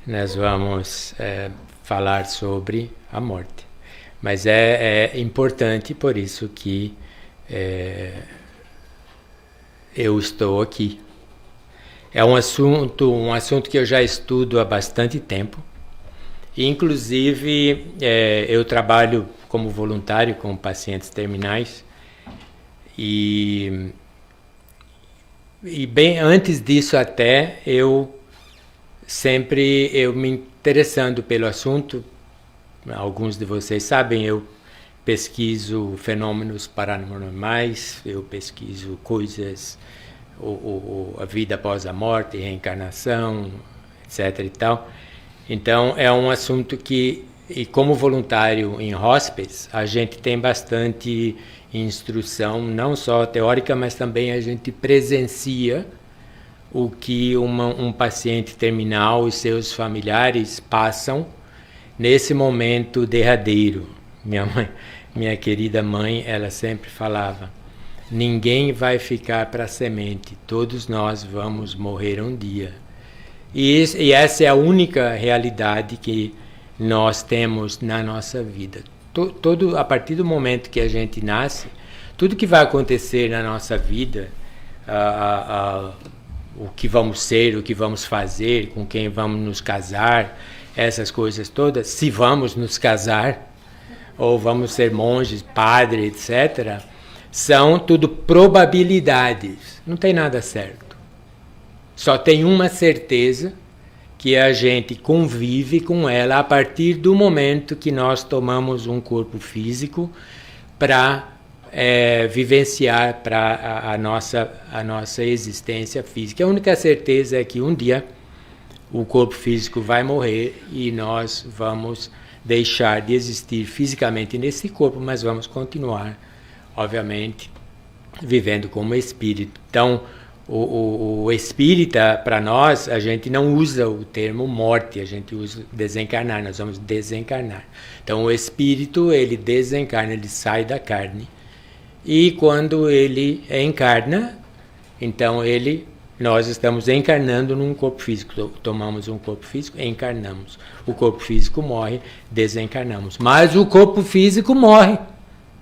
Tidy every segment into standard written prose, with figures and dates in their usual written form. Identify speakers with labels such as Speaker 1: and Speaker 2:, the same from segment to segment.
Speaker 1: nós vamos falar sobre a morte. Mas é importante, por isso que eu estou aqui. É um assunto que eu já estudo há bastante tempo. Inclusive, eu trabalho como voluntário com pacientes terminais e bem antes disso até eu me interessando pelo assunto. Alguns de vocês sabem, eu pesquiso fenômenos paranormais, eu pesquiso coisas, a vida após a morte, reencarnação, etc. e tal. Então, é um assunto que, e como voluntário em hospice, a gente tem bastante instrução, não só teórica, mas também a gente presencia o que um paciente terminal e seus familiares passam nesse momento derradeiro. Minha querida mãe, ela sempre falava: ninguém vai ficar para a semente, todos nós vamos morrer um dia. E essa é a única realidade que nós temos na nossa vida. A partir do momento que a gente nasce, tudo que vai acontecer na nossa vida, o que vamos ser, o que vamos fazer, com quem vamos nos casar, essas coisas todas, se vamos nos casar, ou vamos ser monges, padre, etc., são tudo probabilidades. Não tem nada certo. Só tem uma certeza, que a gente convive com ela a partir do momento que nós tomamos um corpo físico para vivenciar para a nossa existência física. A única certeza é que um dia o corpo físico vai morrer e nós vamos deixar de existir fisicamente nesse corpo, mas vamos continuar, obviamente, vivendo como espírito. Então, o espírita, para nós, a gente não usa o termo morte, a gente usa desencarnar, nós vamos desencarnar. Então, o espírito, ele desencarna, ele sai da carne. E quando ele encarna, então nós estamos encarnando num corpo físico. Tomamos um corpo físico, encarnamos. O corpo físico morre, desencarnamos. Mas o corpo físico morre,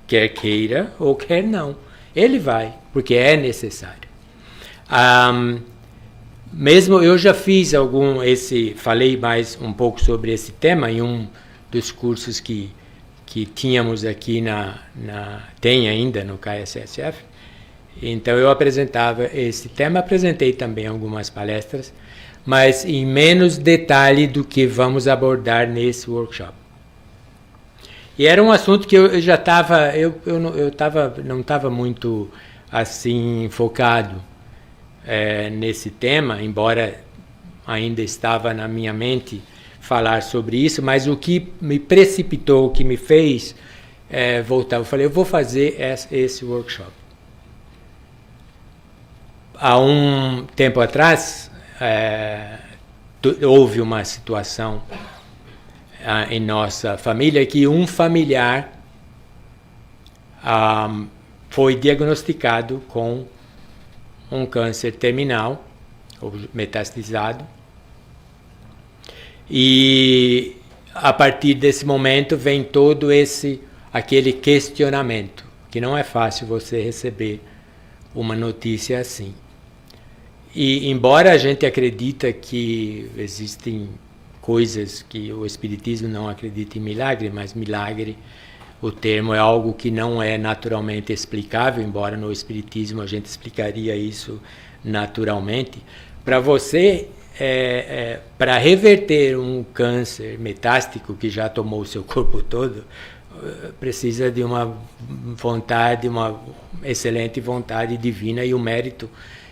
Speaker 1: quer queira ou quer não. Ele vai, porque é necessário. Mesmo eu já fiz falei mais um pouco sobre esse tema em um dos cursos que tínhamos aqui tem ainda no KSSF. Então eu apresentava esse tema, apresentei também algumas palestras, mas em menos detalhe do que vamos abordar nesse workshop. E era um assunto que eu já estava, não estava muito assim focado nesse tema, embora ainda estava na minha mente falar sobre isso, mas o que me precipitou, o que me fez voltar, eu falei, eu vou fazer esse workshop. Há um tempo atrás, houve uma situação em nossa família que um familiar foi diagnosticado com um câncer terminal, ou metastizado, e a partir desse momento vem todo aquele questionamento, que não é fácil você receber uma notícia assim. E embora a gente acredita que existem coisas que o Espiritismo não acredita em milagre, mas milagre, o termo é algo que não é naturalmente explicável, embora no Espiritismo a gente explicaria isso naturalmente. Para você, para reverter um câncer metástico que já tomou o seu corpo todo, precisa de uma vontade, uma excelente vontade divina e um mérito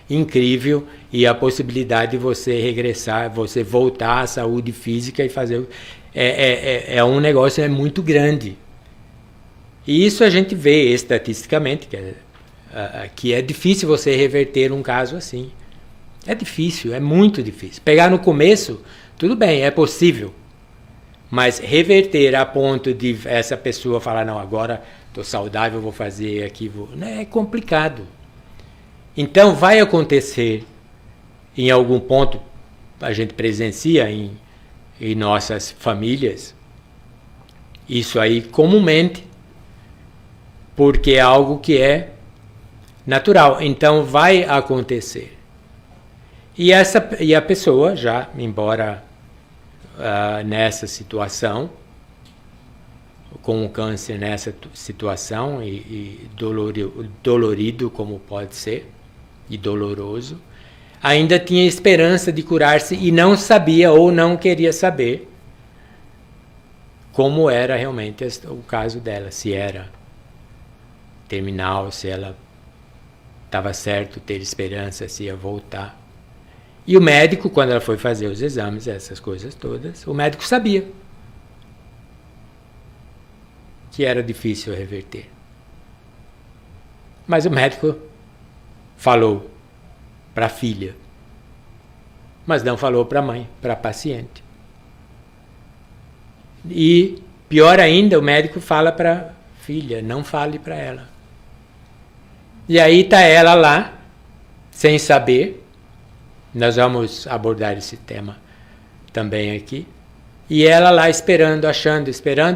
Speaker 1: incrível e a possibilidade de você regressar, você voltar à saúde física e fazer... um negócio muito grande. E isso a gente vê estatisticamente, que é difícil você reverter um caso assim. É difícil, é muito difícil. Pegar no começo, tudo bem, é possível. Mas reverter a ponto de essa pessoa falar, não, agora estou saudável, vou fazer aqui, é complicado. Então vai acontecer, em algum ponto, a gente presencia e nossas famílias, isso aí comumente, porque é algo que é natural, então vai acontecer. E a pessoa já, embora nessa situação, com o câncer nessa situação e dolorido como pode ser, e doloroso, ainda tinha esperança de curar-se e não sabia ou não queria saber como era realmente o caso dela, se era terminal, se ela estava certo ter esperança, se ia voltar. E o médico, quando ela foi fazer os exames, essas coisas todas, o médico sabia que era difícil reverter. Mas o médico falou para a filha, mas não falou para a mãe, para a paciente. E, pior ainda, o médico fala para a filha, não fale para ela. E aí está ela lá, sem saber. Nós vamos abordar esse tema também aqui. E ela lá esperando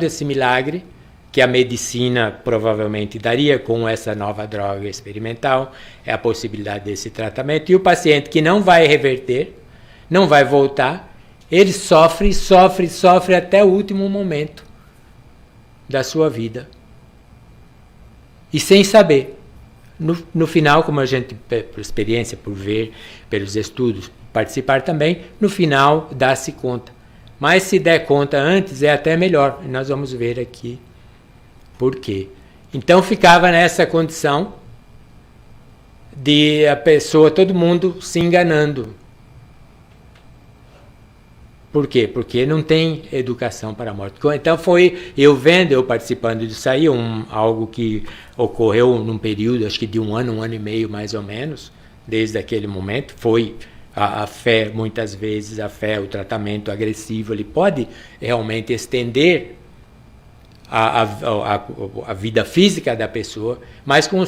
Speaker 1: esse milagre que a medicina provavelmente daria com essa nova droga experimental, é a possibilidade desse tratamento. E o paciente que não vai reverter, não vai voltar, ele sofre até o último momento da sua vida. E sem saber. No final, como a gente, por experiência, por ver, pelos estudos, participar também, no final dá-se conta. Mas se der conta antes, é até melhor. E nós vamos ver aqui por quê. Então ficava nessa condição de a pessoa, todo mundo se enganando. Por quê? Porque não tem educação para a morte. Então foi eu participando disso aí, algo que ocorreu num período, acho que de um ano e meio mais ou menos, desde aquele momento. Foi a fé, muitas vezes, o tratamento agressivo, ele pode realmente estender a vida física da pessoa, mas com um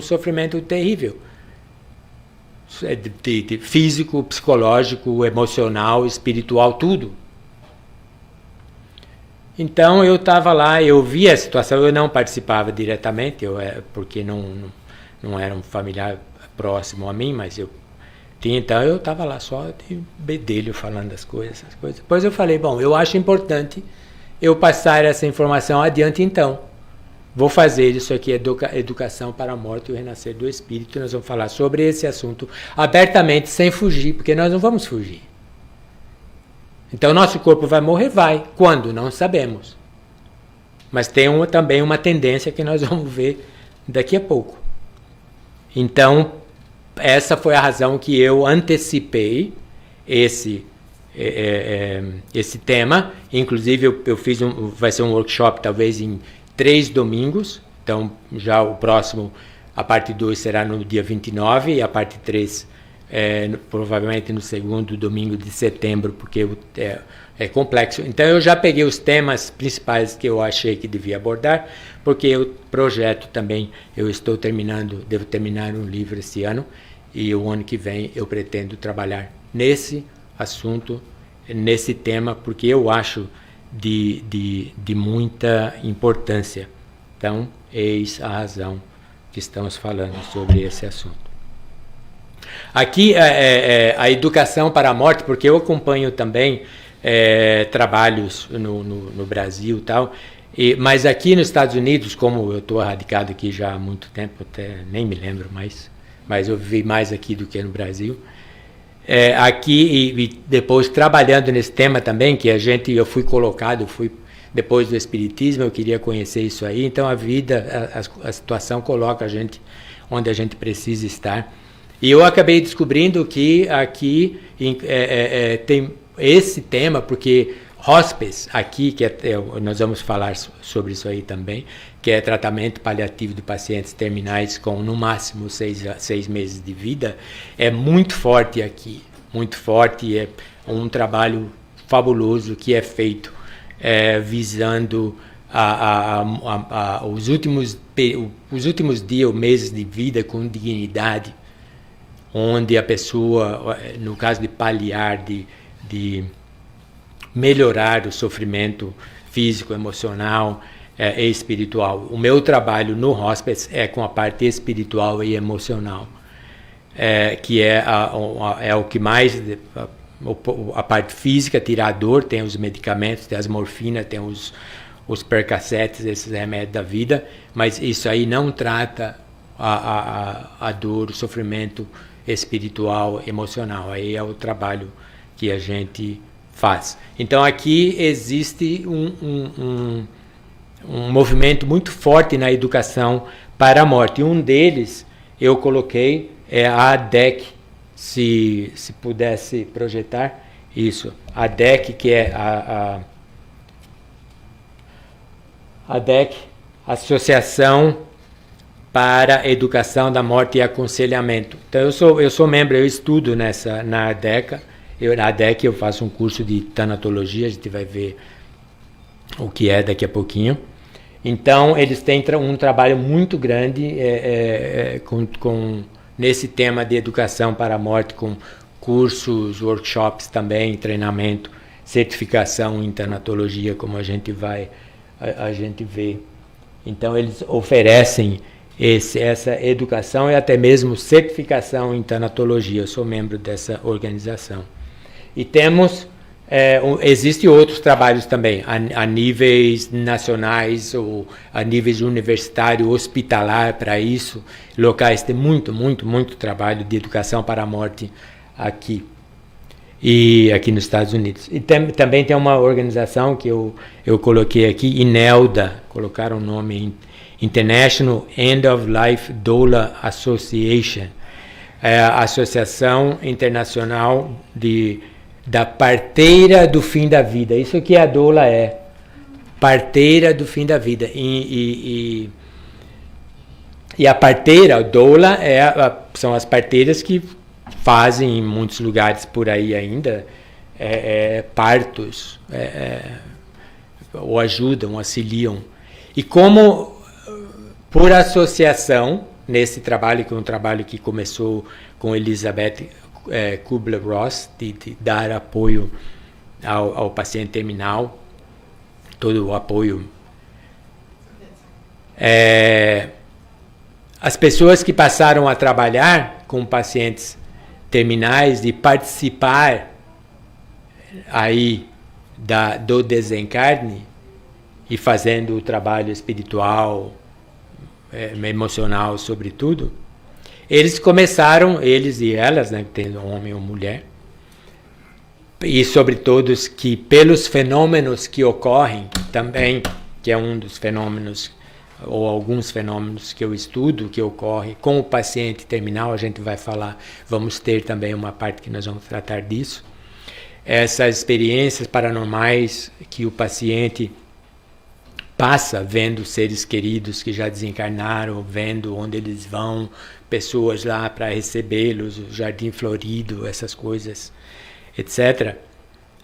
Speaker 1: sofrimento terrível. De físico, psicológico, emocional, espiritual, tudo. Então eu estava lá, eu vi a situação, eu não participava diretamente, porque não era um familiar próximo a mim, mas então eu estava lá só de bedelho falando essas coisas. Depois eu falei, bom, eu acho importante eu passar essa informação adiante então. Vou fazer isso aqui, Educação para a Morte e o Renascer do Espírito. Nós vamos falar sobre esse assunto abertamente, sem fugir, porque nós não vamos fugir. Então, nosso corpo vai morrer? Vai. Quando? Não sabemos. Mas tem também uma tendência que nós vamos ver daqui a pouco. Então, essa foi a razão que eu antecipei esse tema. Inclusive, eu fiz vai ser um workshop, talvez em 3 domingos, então já o próximo, a parte 2 será no dia 29 e a parte 3 provavelmente no segundo domingo de setembro, porque é complexo. Então eu já peguei os temas principais que eu achei que devia abordar, porque o projeto também, devo terminar um livro esse ano, e o ano que vem eu pretendo trabalhar nesse assunto, nesse tema, porque eu acho de muita importância. Então, eis a razão que estamos falando sobre esse assunto. Aqui, a educação para a morte, porque eu acompanho também trabalhos no Brasil e tal, mas aqui nos Estados Unidos, como eu estou radicado aqui já há muito tempo, até nem me lembro mais, mas eu vivi mais aqui do que no Brasil, aqui e depois trabalhando nesse tema também, que eu fui colocado, depois do Espiritismo, eu queria conhecer isso aí, então a vida, a situação coloca a gente onde a gente precisa estar. E eu acabei descobrindo que aqui tem esse tema, porque hospice, aqui, nós vamos falar sobre isso aí também, que é tratamento paliativo de pacientes terminais com no máximo 6 meses de vida, é muito forte aqui, muito forte, é um trabalho fabuloso que é feito visando os últimos dias ou meses de vida com dignidade, onde a pessoa, no caso de paliar, de melhorar o sofrimento físico, emocional e espiritual. O meu trabalho no hospice é com a parte espiritual e emocional, que é o que mais... A parte física, tirar a dor, tem os medicamentos, tem as morfinas, tem os percassetes, esses remédios da vida, mas isso aí não trata a dor, o sofrimento espiritual, emocional. Aí é o trabalho que a gente faz. Então aqui existe um movimento muito forte na educação para a morte. E um deles eu coloquei é a ADEC, se pudesse projetar isso. A ADEC, que é a ADEC, Associação para a Educação da Morte e Aconselhamento. Então eu sou membro, eu estudo na ADEC. Na ADEC eu faço um curso de tanatologia, a gente vai ver o que é daqui a pouquinho. Então eles têm um trabalho muito grande nesse tema de educação para a morte, com cursos, workshops também, treinamento, certificação em tanatologia, como a gente vê. Então eles oferecem essa educação e até mesmo certificação em tanatologia. Eu sou membro dessa organização. E temos, existem outros trabalhos também, a níveis nacionais ou a níveis universitário, hospitalar para isso. Locais tem muito trabalho de educação para a morte aqui nos Estados Unidos. E também tem uma organização que eu coloquei aqui, INELDA, colocaram o nome International End of Life Doula Association, a Associação Internacional da Parteira do Fim da Vida. Isso que a doula é, parteira do fim da vida. E a parteira, a doula, são as parteiras que fazem em muitos lugares por aí ainda partos, ou ajudam, auxiliam. E como por associação, nesse trabalho, que é um trabalho que começou com Elizabeth Kubler-Ross, de dar apoio ao paciente terminal, todo o apoio. As pessoas que passaram a trabalhar com pacientes terminais, de participar aí do desencarne e fazendo o trabalho espiritual, emocional, sobretudo, eles começaram, eles e elas, né, tendo homem ou mulher, e sobre todos que pelos fenômenos que ocorrem também, que é um dos fenômenos, ou alguns fenômenos que eu estudo, que ocorre com o paciente terminal, a gente vai falar, vamos ter também uma parte que nós vamos tratar disso, essas experiências paranormais que o paciente passa vendo seres queridos que já desencarnaram, vendo onde eles vão, pessoas lá para recebê-los, o jardim florido, essas coisas, etc.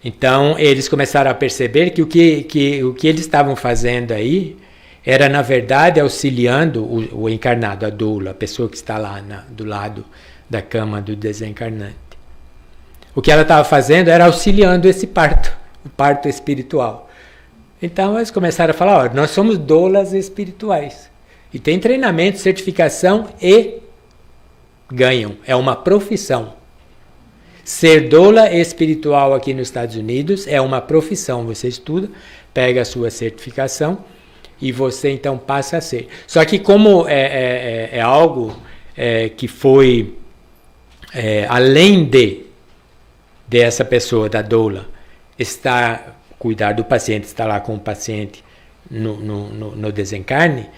Speaker 1: Então eles começaram a perceber que o que eles estavam fazendo aí era, na verdade, auxiliando o encarnado, a doula, a pessoa que está lá do lado da cama do desencarnante. O que ela estava fazendo era auxiliando esse parto, o parto espiritual. Então eles começaram a falar, nós somos doulas espirituais. E tem treinamento, certificação e ganham. É uma profissão. Ser doula espiritual aqui nos Estados Unidos é uma profissão. Você estuda, pega a sua certificação e você então passa a ser. Só que como é algo que foi além dessa pessoa, da doula, cuidar do paciente, estar lá com o paciente no desencarne,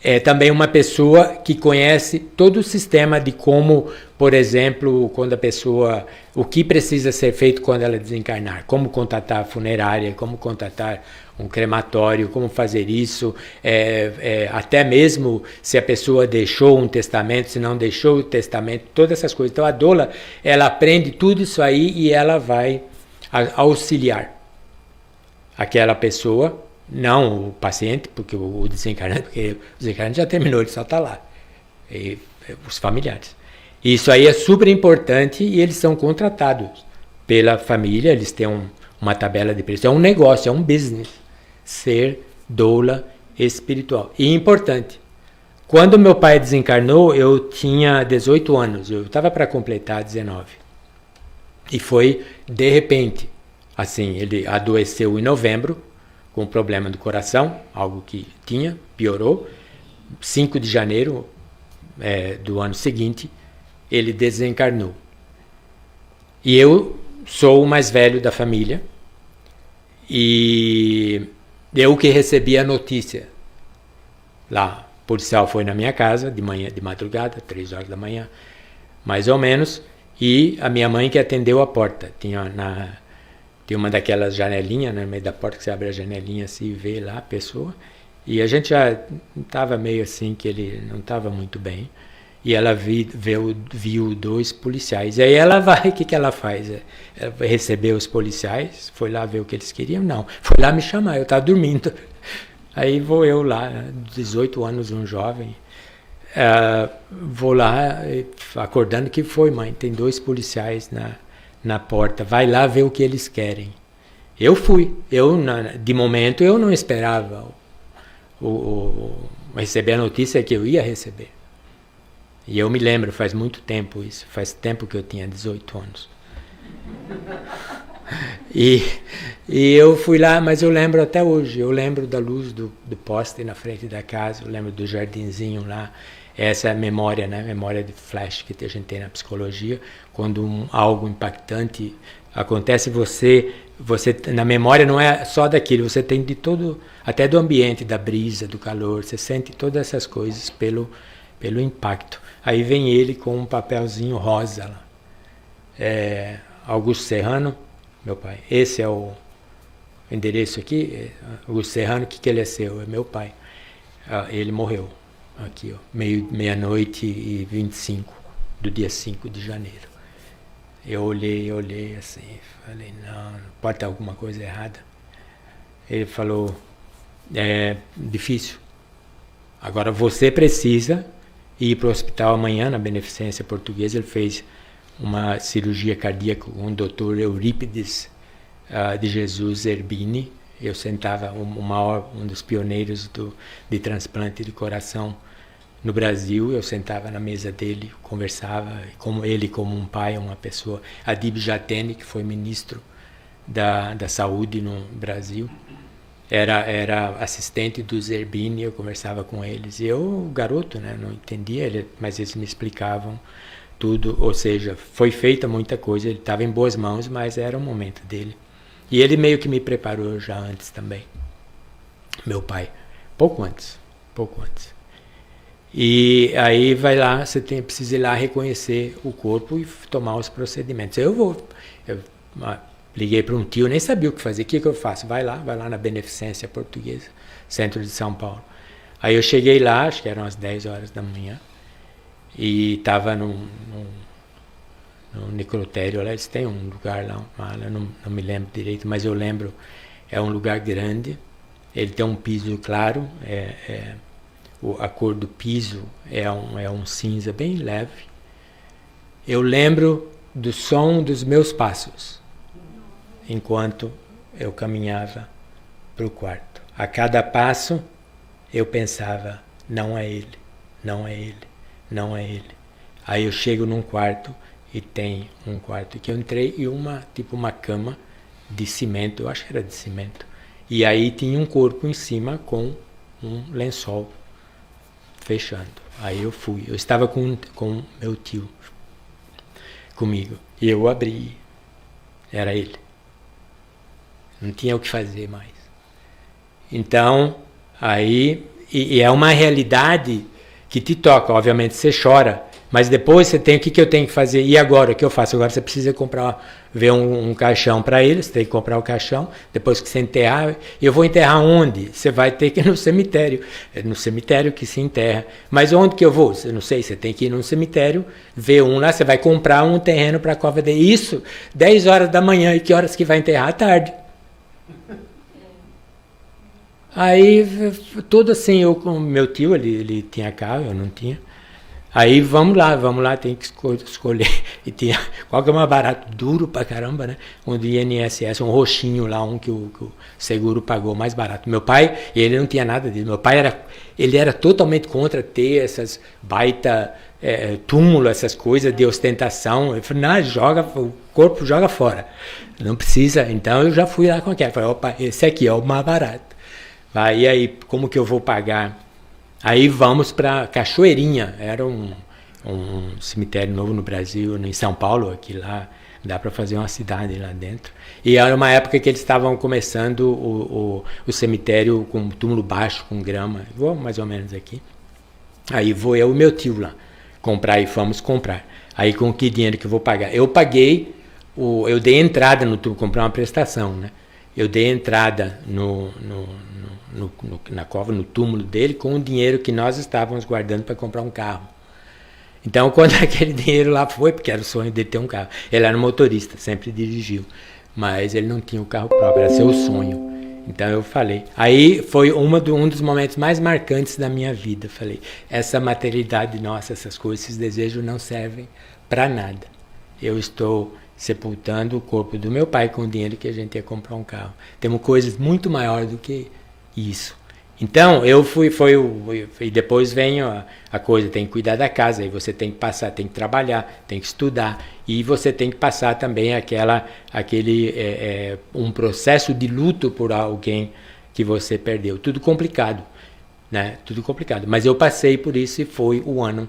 Speaker 1: é também uma pessoa que conhece todo o sistema de como, por exemplo, quando a pessoa, o que precisa ser feito quando ela desencarnar, como contatar a funerária, como contatar um crematório, como fazer isso, até mesmo se a pessoa deixou um testamento, se não deixou o testamento, todas essas coisas. Então a doula, ela aprende tudo isso aí e ela vai auxiliar aquela pessoa, não o paciente, porque o desencarnante já terminou, ele só está lá, e os familiares. Isso aí é super importante e eles são contratados pela família, eles têm uma tabela de preço. É um negócio, é um business. Ser doula espiritual. E importante, quando meu pai desencarnou, eu tinha 18 anos, eu estava para completar 19. E foi de repente, assim, ele adoeceu em novembro, com problema do coração, algo que tinha, piorou. 5 de janeiro do ano seguinte, ele desencarnou. E eu sou o mais velho da família, e eu que recebi a notícia lá. O policial foi na minha casa de manhã, de madrugada, 3 horas da manhã, mais ou menos, e a minha mãe que atendeu a porta. Tinha uma daquelas janelinhas, né, no meio da porta, que você abre a janelinha assim e vê lá a pessoa. E a gente já estava meio assim, que ele não estava muito bem. E ela viu 2 policiais. E aí ela vai, o que ela faz? Ela recebeu os policiais, foi lá ver o que eles queriam? Não, foi lá me chamar, eu estava dormindo. Aí vou eu lá, 18 anos, um jovem, vou lá, acordando, que foi, mãe? Tem 2 policiais na porta, vai lá ver o que eles querem. Eu fui, de momento eu não esperava receber a notícia que eu ia receber. E eu me lembro, faz muito tempo isso, faz tempo que eu tinha 18 anos. E eu fui lá, mas eu lembro até hoje, eu lembro da luz do poste na frente da casa, eu lembro do jardinzinho lá. Essa é a memória, né? Memória de flash que a gente tem na psicologia. Quando algo impactante acontece, você na memória não é só daquilo, você tem de todo, até do ambiente, da brisa, do calor, você sente todas essas coisas pelo impacto. Aí vem ele com um papelzinho rosa lá. Augusto Serrano, meu pai. Esse é o endereço aqui. Augusto Serrano, o que ele é seu? É meu pai. Ele morreu aqui, ó, meia-noite e 25 do dia 5 de janeiro. Eu olhei assim, falei, não pode ter alguma coisa errada. Ele falou, é difícil. Agora você precisa ir para o hospital amanhã, na Beneficência Portuguesa. Ele fez uma cirurgia cardíaca com o Dr. Eurípides de Jesus Zerbini. Eu sentava, um dos pioneiros de transplante de coração no Brasil. Eu sentava na mesa dele, conversava, como um pai, uma pessoa. Adib Jatene, que foi ministro da Saúde no Brasil, era assistente do Zerbini. Eu conversava com eles. E eu, garoto, né, não entendia, mas eles me explicavam tudo. Ou seja, foi feita muita coisa, ele estava em boas mãos, mas era o momento dele. E ele meio que me preparou já antes também. Meu pai. Pouco antes. E aí vai lá, precisa ir lá reconhecer o corpo e tomar os procedimentos. Eu liguei para um tio, nem sabia o que fazer. O que eu faço? Vai lá na Beneficência Portuguesa, centro de São Paulo. Aí eu cheguei lá, acho que eram as 10 horas da manhã, e estava no necrotério lá. Eles têm um lugar lá, não me lembro direito, mas eu lembro, é um lugar grande, ele tem um piso claro, a cor do piso é um cinza bem leve. Eu lembro do som dos meus passos, enquanto eu caminhava para o quarto. A cada passo eu pensava, não é ele, não é ele, não é ele. Aí eu chego num quarto, e tem um quarto que eu entrei, e uma cama de cimento, eu acho que era de cimento. E aí tinha um corpo em cima com um lençol fechando. Aí eu estava com meu tio comigo, e eu abri, era ele. Não tinha o que fazer mais. Então, aí, e é uma realidade que te toca, obviamente você chora, mas depois você tem, o que eu tenho que fazer? E agora, o que eu faço? Agora você precisa ver um caixão para ele, você tem que comprar o caixão, depois que você enterrar, eu vou enterrar onde? Você vai ter que ir no cemitério, é no cemitério que se enterra. Mas onde que eu vou? Eu não sei, você tem que ir no cemitério, ver um lá, você vai comprar um terreno para a cova dele. Isso, 10 horas da manhã, e que horas que vai enterrar? À tarde. Aí, tudo assim, eu com meu tio, ele tinha carro, eu não tinha. Aí vamos lá, tem que escolher. E tinha, qual que é mais barato? Duro pra caramba, né? Um do INSS, um roxinho lá, que o seguro pagou mais barato. Meu pai, ele não tinha nada disso. Meu pai ele era totalmente contra ter essas baita túmulo, essas coisas de ostentação. Ele falou, não, o corpo joga fora. Não precisa. Então eu já fui lá com aquela. Falei, opa, esse aqui é o mais barato. E aí, como que eu vou pagar? Aí vamos para Cachoeirinha, era um cemitério novo no Brasil, em São Paulo, aqui lá, dá para fazer uma cidade lá dentro. E era uma época que eles estavam começando o cemitério com túmulo baixo, com grama, igual mais ou menos aqui. Aí vou eu e meu tio lá comprar, e fomos comprar. Aí com que dinheiro que eu vou pagar? Eu paguei, eu dei entrada no túmulo, comprei uma prestação, né? Eu dei entrada na cova, no túmulo dele, com o dinheiro que nós estávamos guardando para comprar um carro. Então, quando aquele dinheiro lá foi, porque era o sonho dele ter um carro, ele era um motorista, sempre dirigiu, mas ele não tinha um carro próprio, era seu sonho. Então eu falei. Aí foi um dos momentos mais marcantes da minha vida. Falei, essa materialidade nossa, essas coisas, esses desejos não servem para nada. Eu estou sepultando o corpo do meu pai com o dinheiro que a gente ia comprar um carro. Temos coisas muito maiores do que isso. Então, eu e depois vem a coisa, tem que cuidar da casa, aí você tem que passar, tem que trabalhar, tem que estudar, e você tem que passar também um processo de luto por alguém que você perdeu. Tudo complicado, né? Tudo complicado. Mas eu passei por isso e foi o ano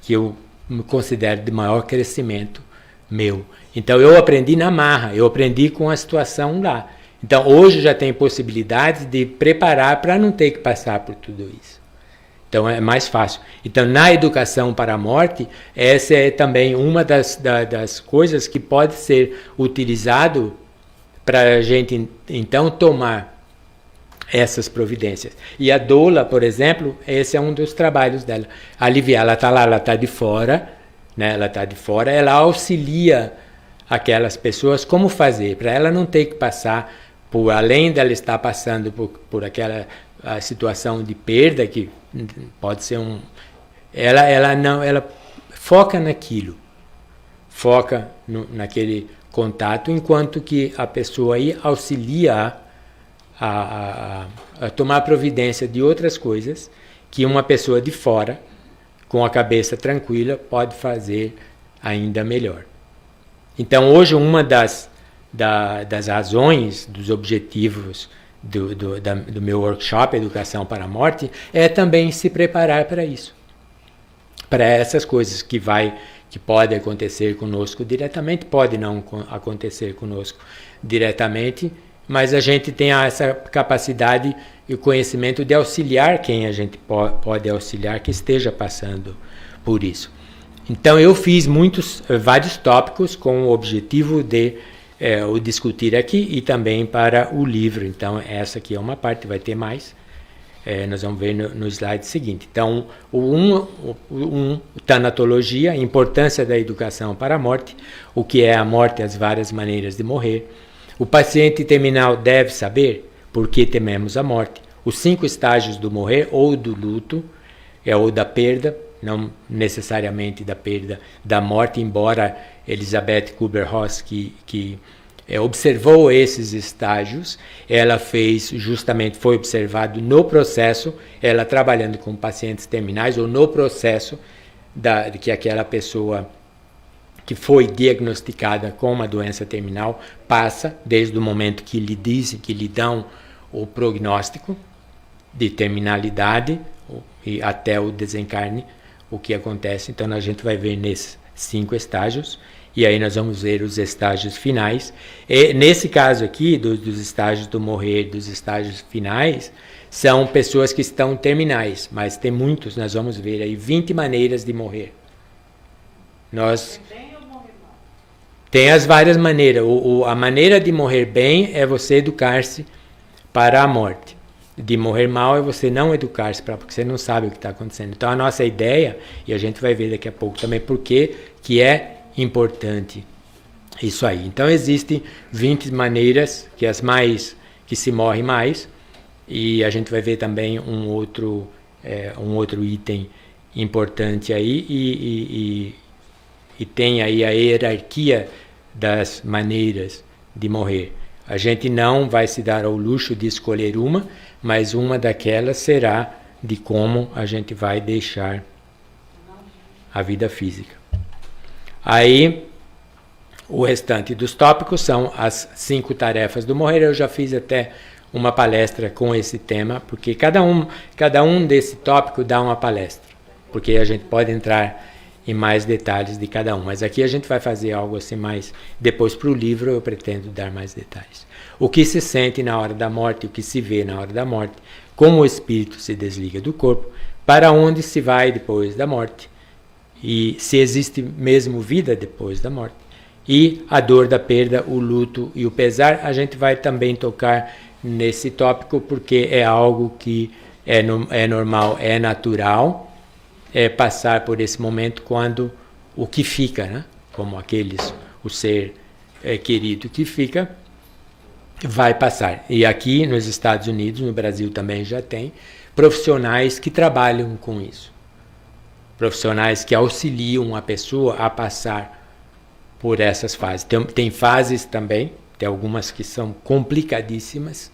Speaker 1: que eu me considero de maior crescimento meu. Então, eu aprendi na marra, eu aprendi com a situação lá. Então, hoje já tem possibilidades de preparar para não ter que passar por tudo isso. Então, é mais fácil. Então, na educação para a morte, essa é também uma das coisas que pode ser utilizado para a gente, então, tomar essas providências. E a doula, por exemplo, esse é um dos trabalhos dela. Aliviar, ela está lá, ela está de fora, né? Ela está de fora, ela auxilia aquelas pessoas como fazer, para ela não ter que passar por, além dela estar passando por aquela situação de perda, que pode ser ela foca naquilo, foca naquele contato, enquanto que a pessoa aí auxilia a tomar providência de outras coisas que uma pessoa de fora, com a cabeça tranquila, pode fazer ainda melhor. Então, hoje, uma das razões, dos objetivos do meu workshop, Educação para a Morte, é também se preparar para isso. Para essas coisas que pode acontecer conosco diretamente, pode não acontecer conosco diretamente, mas a gente tem essa capacidade e o conhecimento de auxiliar quem a gente pode auxiliar que esteja passando por isso. Então eu fiz vários tópicos com o objetivo de o discutir aqui e também para o livro. Então essa aqui é uma parte, vai ter mais. Nós vamos ver no slide seguinte. Então, tanatologia, a importância da educação para a morte, o que é a morte, as várias maneiras de morrer. O paciente terminal deve saber por que tememos a morte. Os 5 estágios do morrer ou do luto, ou da perda, não necessariamente da perda, da morte, embora Elizabeth Kübler-Ross, que observou esses estágios, ela foi observado no processo, ela trabalhando com pacientes terminais, ou no processo de que aquela pessoa que foi diagnosticada com uma doença terminal passa, desde o momento que lhe dão o prognóstico de terminalidade e até o desencarne, o que acontece. Então a gente vai ver nesses 5 estágios, e aí nós vamos ver os estágios finais. E nesse caso aqui, dos estágios do morrer, dos estágios finais, são pessoas que estão terminais, mas tem muitos, nós vamos ver aí 20 maneiras de morrer. Tem as várias maneiras. A maneira de morrer bem é você educar-se para a morte. De morrer mal é você não educar-se, porque você não sabe o que está acontecendo. Então a nossa ideia, e a gente vai ver daqui a pouco também por que é importante isso aí. Então existem 20 maneiras, que se morre mais, e a gente vai ver também um outro item importante aí e tem aí a hierarquia das maneiras de morrer. A gente não vai se dar ao luxo de escolher uma, mas uma daquelas será de como a gente vai deixar a vida física. Aí, o restante dos tópicos são as 5 tarefas do morrer. Eu já fiz até uma palestra com esse tema, porque cada um desse tópico dá uma palestra, porque a gente pode entrar em mais detalhes de cada um, mas aqui a gente vai fazer algo assim mais, depois para o livro eu pretendo dar mais detalhes. O que se sente na hora da morte, o que se vê na hora da morte, como o espírito se desliga do corpo, para onde se vai depois da morte, e se existe mesmo vida depois da morte, e a dor da perda, o luto e o pesar. A gente vai também tocar nesse tópico porque é algo que é normal, é natural, passar por esse momento quando o que fica, né? Como o ser querido que fica, vai passar. E aqui nos Estados Unidos, no Brasil também já tem profissionais que trabalham com isso. Profissionais que auxiliam a pessoa a passar por essas fases. Tem fases também, tem algumas que são complicadíssimas,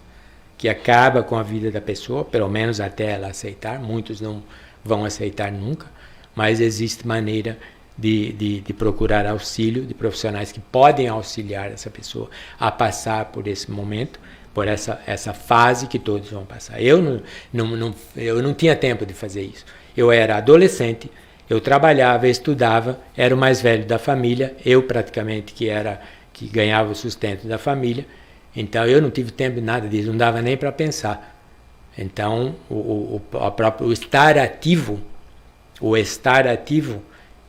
Speaker 1: que acabam com a vida da pessoa, pelo menos até ela aceitar. Muitos não vão aceitar nunca, mas existe maneira de procurar auxílio de profissionais que podem auxiliar essa pessoa a passar por esse momento, por essa fase que todos vão passar. Eu não tinha tempo de fazer isso. Eu era adolescente, eu trabalhava, estudava, era o mais velho da família, eu praticamente que ganhava o sustento da família, então eu não tive tempo de nada disso, não dava nem para pensar. Então, o estar ativo,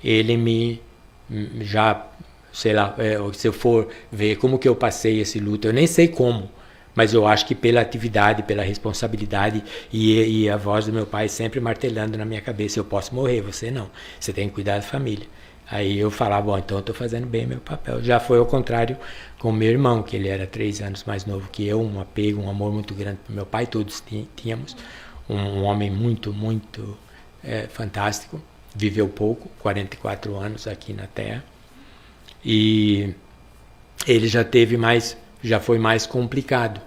Speaker 1: ele sei lá, se eu for ver como que eu passei esse luto, eu nem sei como, mas eu acho que pela atividade, pela responsabilidade e a voz do meu pai sempre martelando na minha cabeça: eu posso morrer, você não, você tem que cuidar da família. Aí eu falava: bom, então eu estou fazendo bem meu papel. Já foi ao contrário com meu irmão, que ele era 3 anos mais novo que eu, um apego, um amor muito grande para meu pai, todos tínhamos, um homem muito, muito fantástico, viveu pouco, 44 anos aqui na Terra, e ele já foi mais complicado,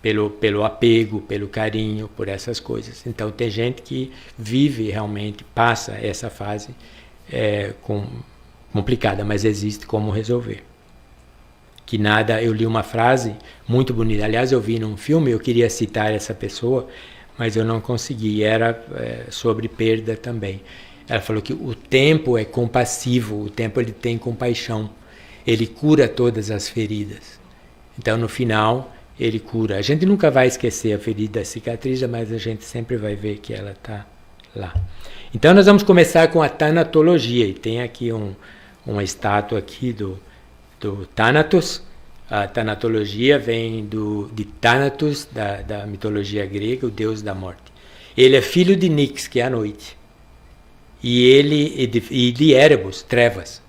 Speaker 1: pelo apego, pelo carinho, por essas coisas. Então tem gente que vive realmente, passa essa fase complicada, mas existe como resolver. Que nada, eu li uma frase muito bonita, aliás eu vi num filme, eu queria citar essa pessoa, mas eu não consegui, era sobre perda também. Ela falou que o tempo é compassivo, o tempo ele tem compaixão, ele cura todas as feridas. Então no final ele cura. A gente nunca vai esquecer a ferida, a cicatriz, mas a gente sempre vai ver que ela está lá. Então nós vamos começar com a tanatologia, e tem aqui uma estátua aqui do Thanatos. A tanatologia vem de Thanatos, da mitologia grega, o deus da morte. Ele é filho de Nix, que é a noite, e de Erebus, trevas.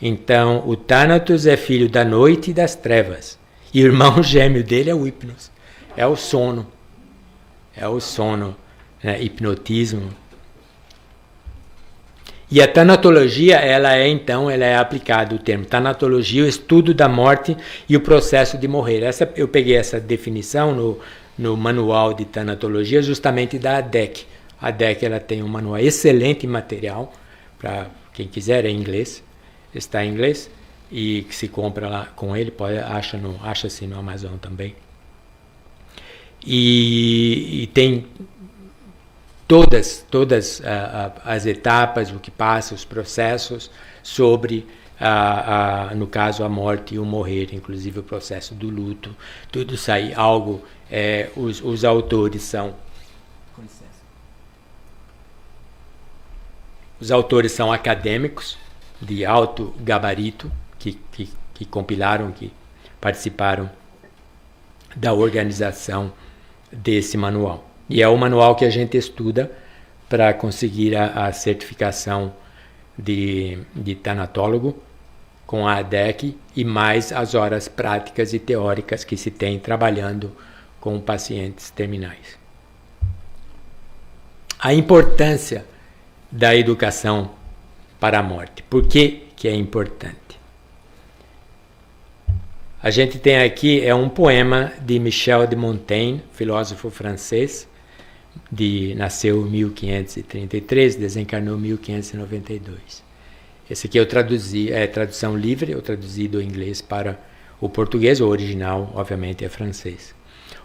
Speaker 1: Então o Thanatos é filho da noite e das trevas, e o irmão gêmeo dele é o Hypnos, é o sono, né? Hipnotismo. E a tanatologia, ela é aplicada, o termo tanatologia, o estudo da morte e o processo de morrer. Eu peguei essa definição no manual de tanatologia, justamente da ADEC. A ADEC ela tem um manual excelente material, para quem quiser, é em inglês, está em inglês, e que se compra lá com ele, acha-se no Amazon também. E tem todas as etapas, o que passa, os processos sobre, no caso, a morte e o morrer, inclusive o processo do luto, tudo isso aí, os autores são... Com licença. Os autores são acadêmicos de alto gabarito, que compilaram, que participaram da organização desse manual. E é o manual que a gente estuda para conseguir a certificação de tanatólogo com a ADEC e mais as horas práticas e teóricas que se tem trabalhando com pacientes terminais. A importância da educação para a morte. Por que que é importante? A gente tem aqui um poema de Michel de Montaigne, filósofo francês, nasceu em 1533, desencarnou em 1592. Esse aqui eu traduzi, é tradução livre, eu traduzi do inglês para o português, o original, obviamente, é francês.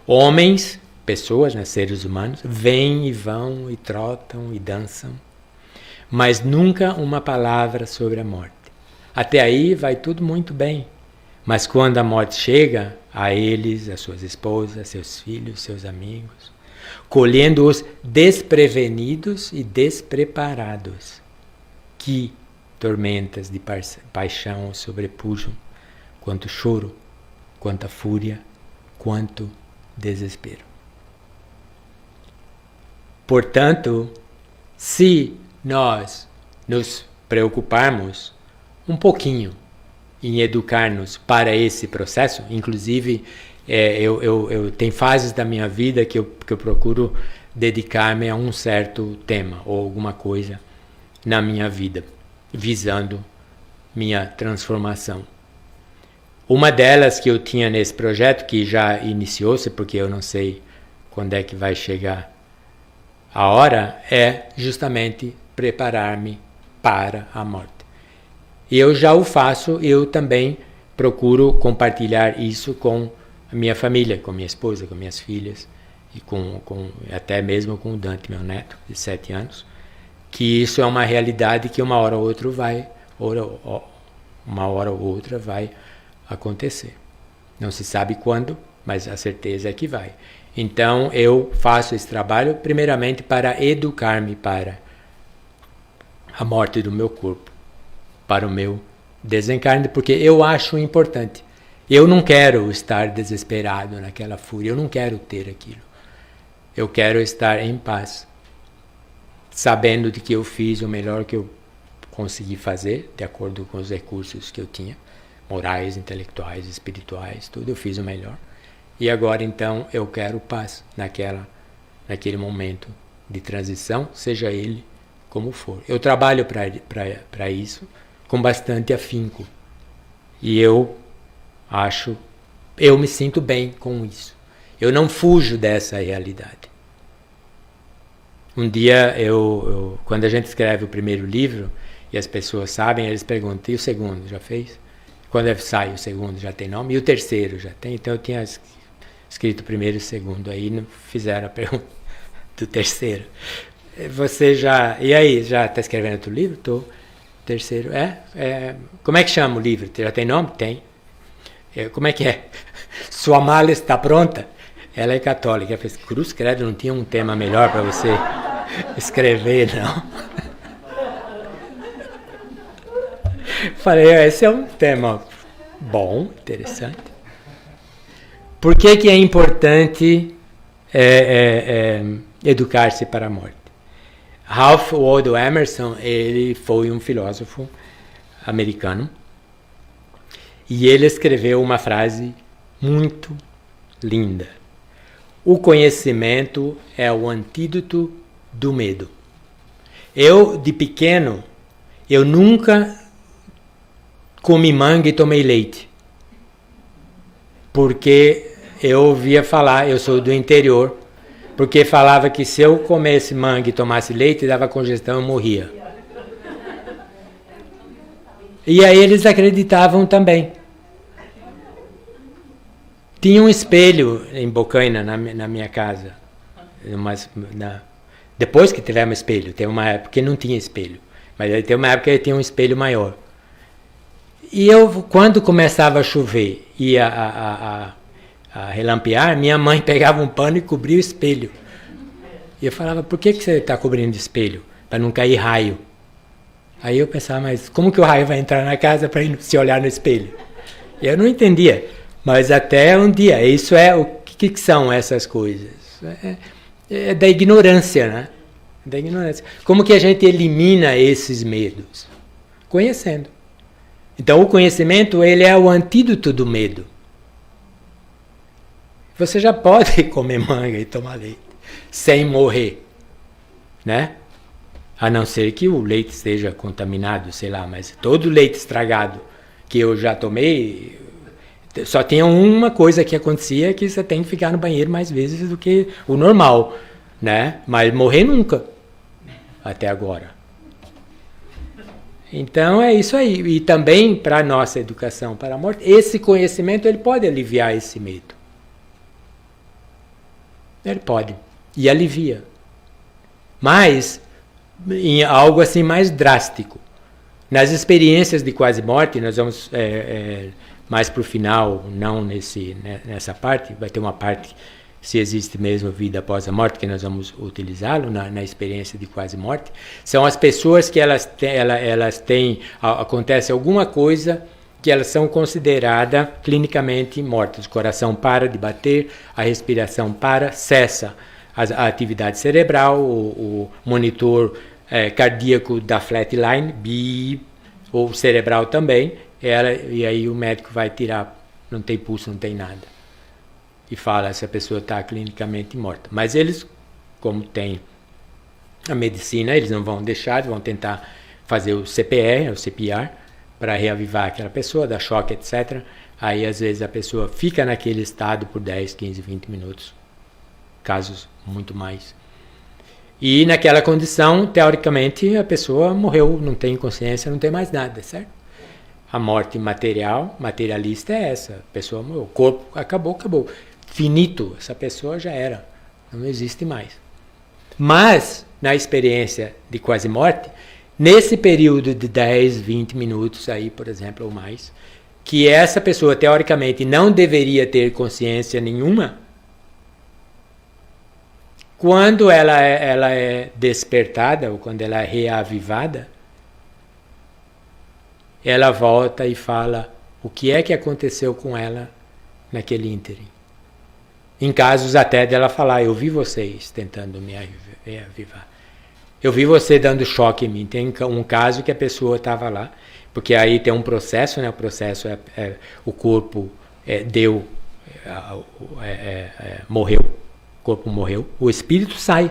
Speaker 1: Homens, pessoas, né, seres humanos, vêm e vão, e trotam, e dançam, mas nunca uma palavra sobre a morte. Até aí vai tudo muito bem, mas quando a morte chega, a eles, as suas esposas, seus filhos, seus amigos, colhendo-os desprevenidos e despreparados, que tormentas de paixão os sobrepujam, quanto choro, quanta fúria, quanto desespero. Portanto, se nós nos preocuparmos um pouquinho em educar-nos para esse processo, inclusive eu tenho fases da minha vida que eu procuro dedicar-me a um certo tema ou alguma coisa na minha vida, visando minha transformação. Uma delas que eu tinha nesse projeto, que já iniciou-se, porque eu não sei quando é que vai chegar a hora, é justamente preparar-me para a morte. E eu já o faço, eu também procuro compartilhar isso com a minha família, com minha esposa, com minhas filhas, e até mesmo com o Dante, meu neto, de 7 anos, que isso é uma realidade que uma hora ou outra vai acontecer. Não se sabe quando, mas a certeza é que vai. Então eu faço esse trabalho primeiramente para educar-me para a morte do meu corpo, para o meu desencarne, porque eu acho importante. Eu não quero estar desesperado naquela fúria, eu não quero ter aquilo. Eu quero estar em paz, sabendo de que eu fiz o melhor que eu consegui fazer, de acordo com os recursos que eu tinha, morais, intelectuais, espirituais, tudo, eu fiz o melhor. E agora então eu quero paz naquele momento de transição, seja ele como for. Eu trabalho para isso com bastante afinco. E eu me sinto bem com isso. Eu não fujo dessa realidade. Um dia, quando a gente escreve o primeiro livro, e as pessoas sabem, eles perguntam, e o segundo, já fez? Quando sai o segundo, já tem nome? E o terceiro, já tem? Então eu tinha escrito o primeiro e o segundo, aí não fizeram a pergunta do terceiro. Você já... E aí, já está escrevendo outro livro? Estou. Terceiro, como é que chama o livro? Já tem nome? Tem. Como é que é? Sua mala está pronta? Ela é católica. Eu falei, cruz credo, não tinha um tema melhor para você escrever, não? Falei, esse é um tema bom, interessante. Por que é importante educar-se para a morte? Ralph Waldo Emerson, ele foi um filósofo americano e ele escreveu uma frase muito linda. O conhecimento é o antídoto do medo. Eu, de pequeno, eu nunca comi manga e tomei leite, porque eu ouvia falar, eu sou do interior, porque falava que se eu comesse manga e tomasse leite, dava congestão e eu morria. E aí eles acreditavam também. Tinha um espelho em Bocaina, na minha casa. Depois que tivemos espelho, teve uma época que não tinha espelho, mas aí teve uma época que tinha um espelho maior. E eu, quando começava a chover e a relampear, minha mãe pegava um pano e cobria o espelho. E eu falava, por que você está cobrindo o espelho? Para não cair raio. Aí eu pensava, mas como que o raio vai entrar na casa para se olhar no espelho? E eu não entendia. Mas até um dia, isso o que são essas coisas? É da ignorância, né? Da ignorância. Como que a gente elimina esses medos? Conhecendo. Então o conhecimento, ele é o antídoto do medo. Você já pode comer manga e tomar leite sem morrer, né? A não ser que o leite esteja contaminado, sei lá, mas todo leite estragado que eu já tomei, só tinha uma coisa que acontecia, que você tem que ficar no banheiro mais vezes do que o normal, né? Mas morrer nunca, até agora. Então é isso aí. E também para a nossa educação para a morte, esse conhecimento ele pode aliviar esse medo. Ele pode. E alivia. Mas em algo assim mais drástico. Nas experiências de quase morte, nós vamos mais para o final, não nessa parte, vai ter uma parte se existe mesmo vida após a morte, que nós vamos utilizá-lo na experiência de quase morte. São as pessoas que elas têm, acontece alguma coisa que elas são consideradas clinicamente mortas. O coração para de bater, a respiração para, cessa a atividade cerebral, o monitor cardíaco da flatline, ou cerebral também, e aí o médico vai tirar, não tem pulso, não tem nada. E fala se a pessoa está clinicamente morta. Mas eles, como tem a medicina, eles não vão deixar, vão tentar fazer o CPR, o CPR, para reavivar aquela pessoa, dar choque, etc. Aí às vezes a pessoa fica naquele estado por 10, 15, 20 minutos. Casos muito mais. E naquela condição, teoricamente, a pessoa morreu, não tem consciência, não tem mais nada, certo? A morte materialista é essa. A pessoa morreu, o corpo acabou. Finito, essa pessoa já era, não existe mais. Mas, na experiência de quase morte, nesse período de 10, 20 minutos aí, por exemplo, ou mais, que essa pessoa, teoricamente, não deveria ter consciência nenhuma, quando ela é despertada, ou quando ela é reavivada, ela volta e fala o que é que aconteceu com ela naquele ínterim. Em casos até dela falar, eu vi vocês tentando me reavivar. Eu vi você dando choque em mim. Tem um caso que a pessoa estava lá, porque aí tem um processo, né? O processo o corpo morreu. O corpo morreu, o espírito sai,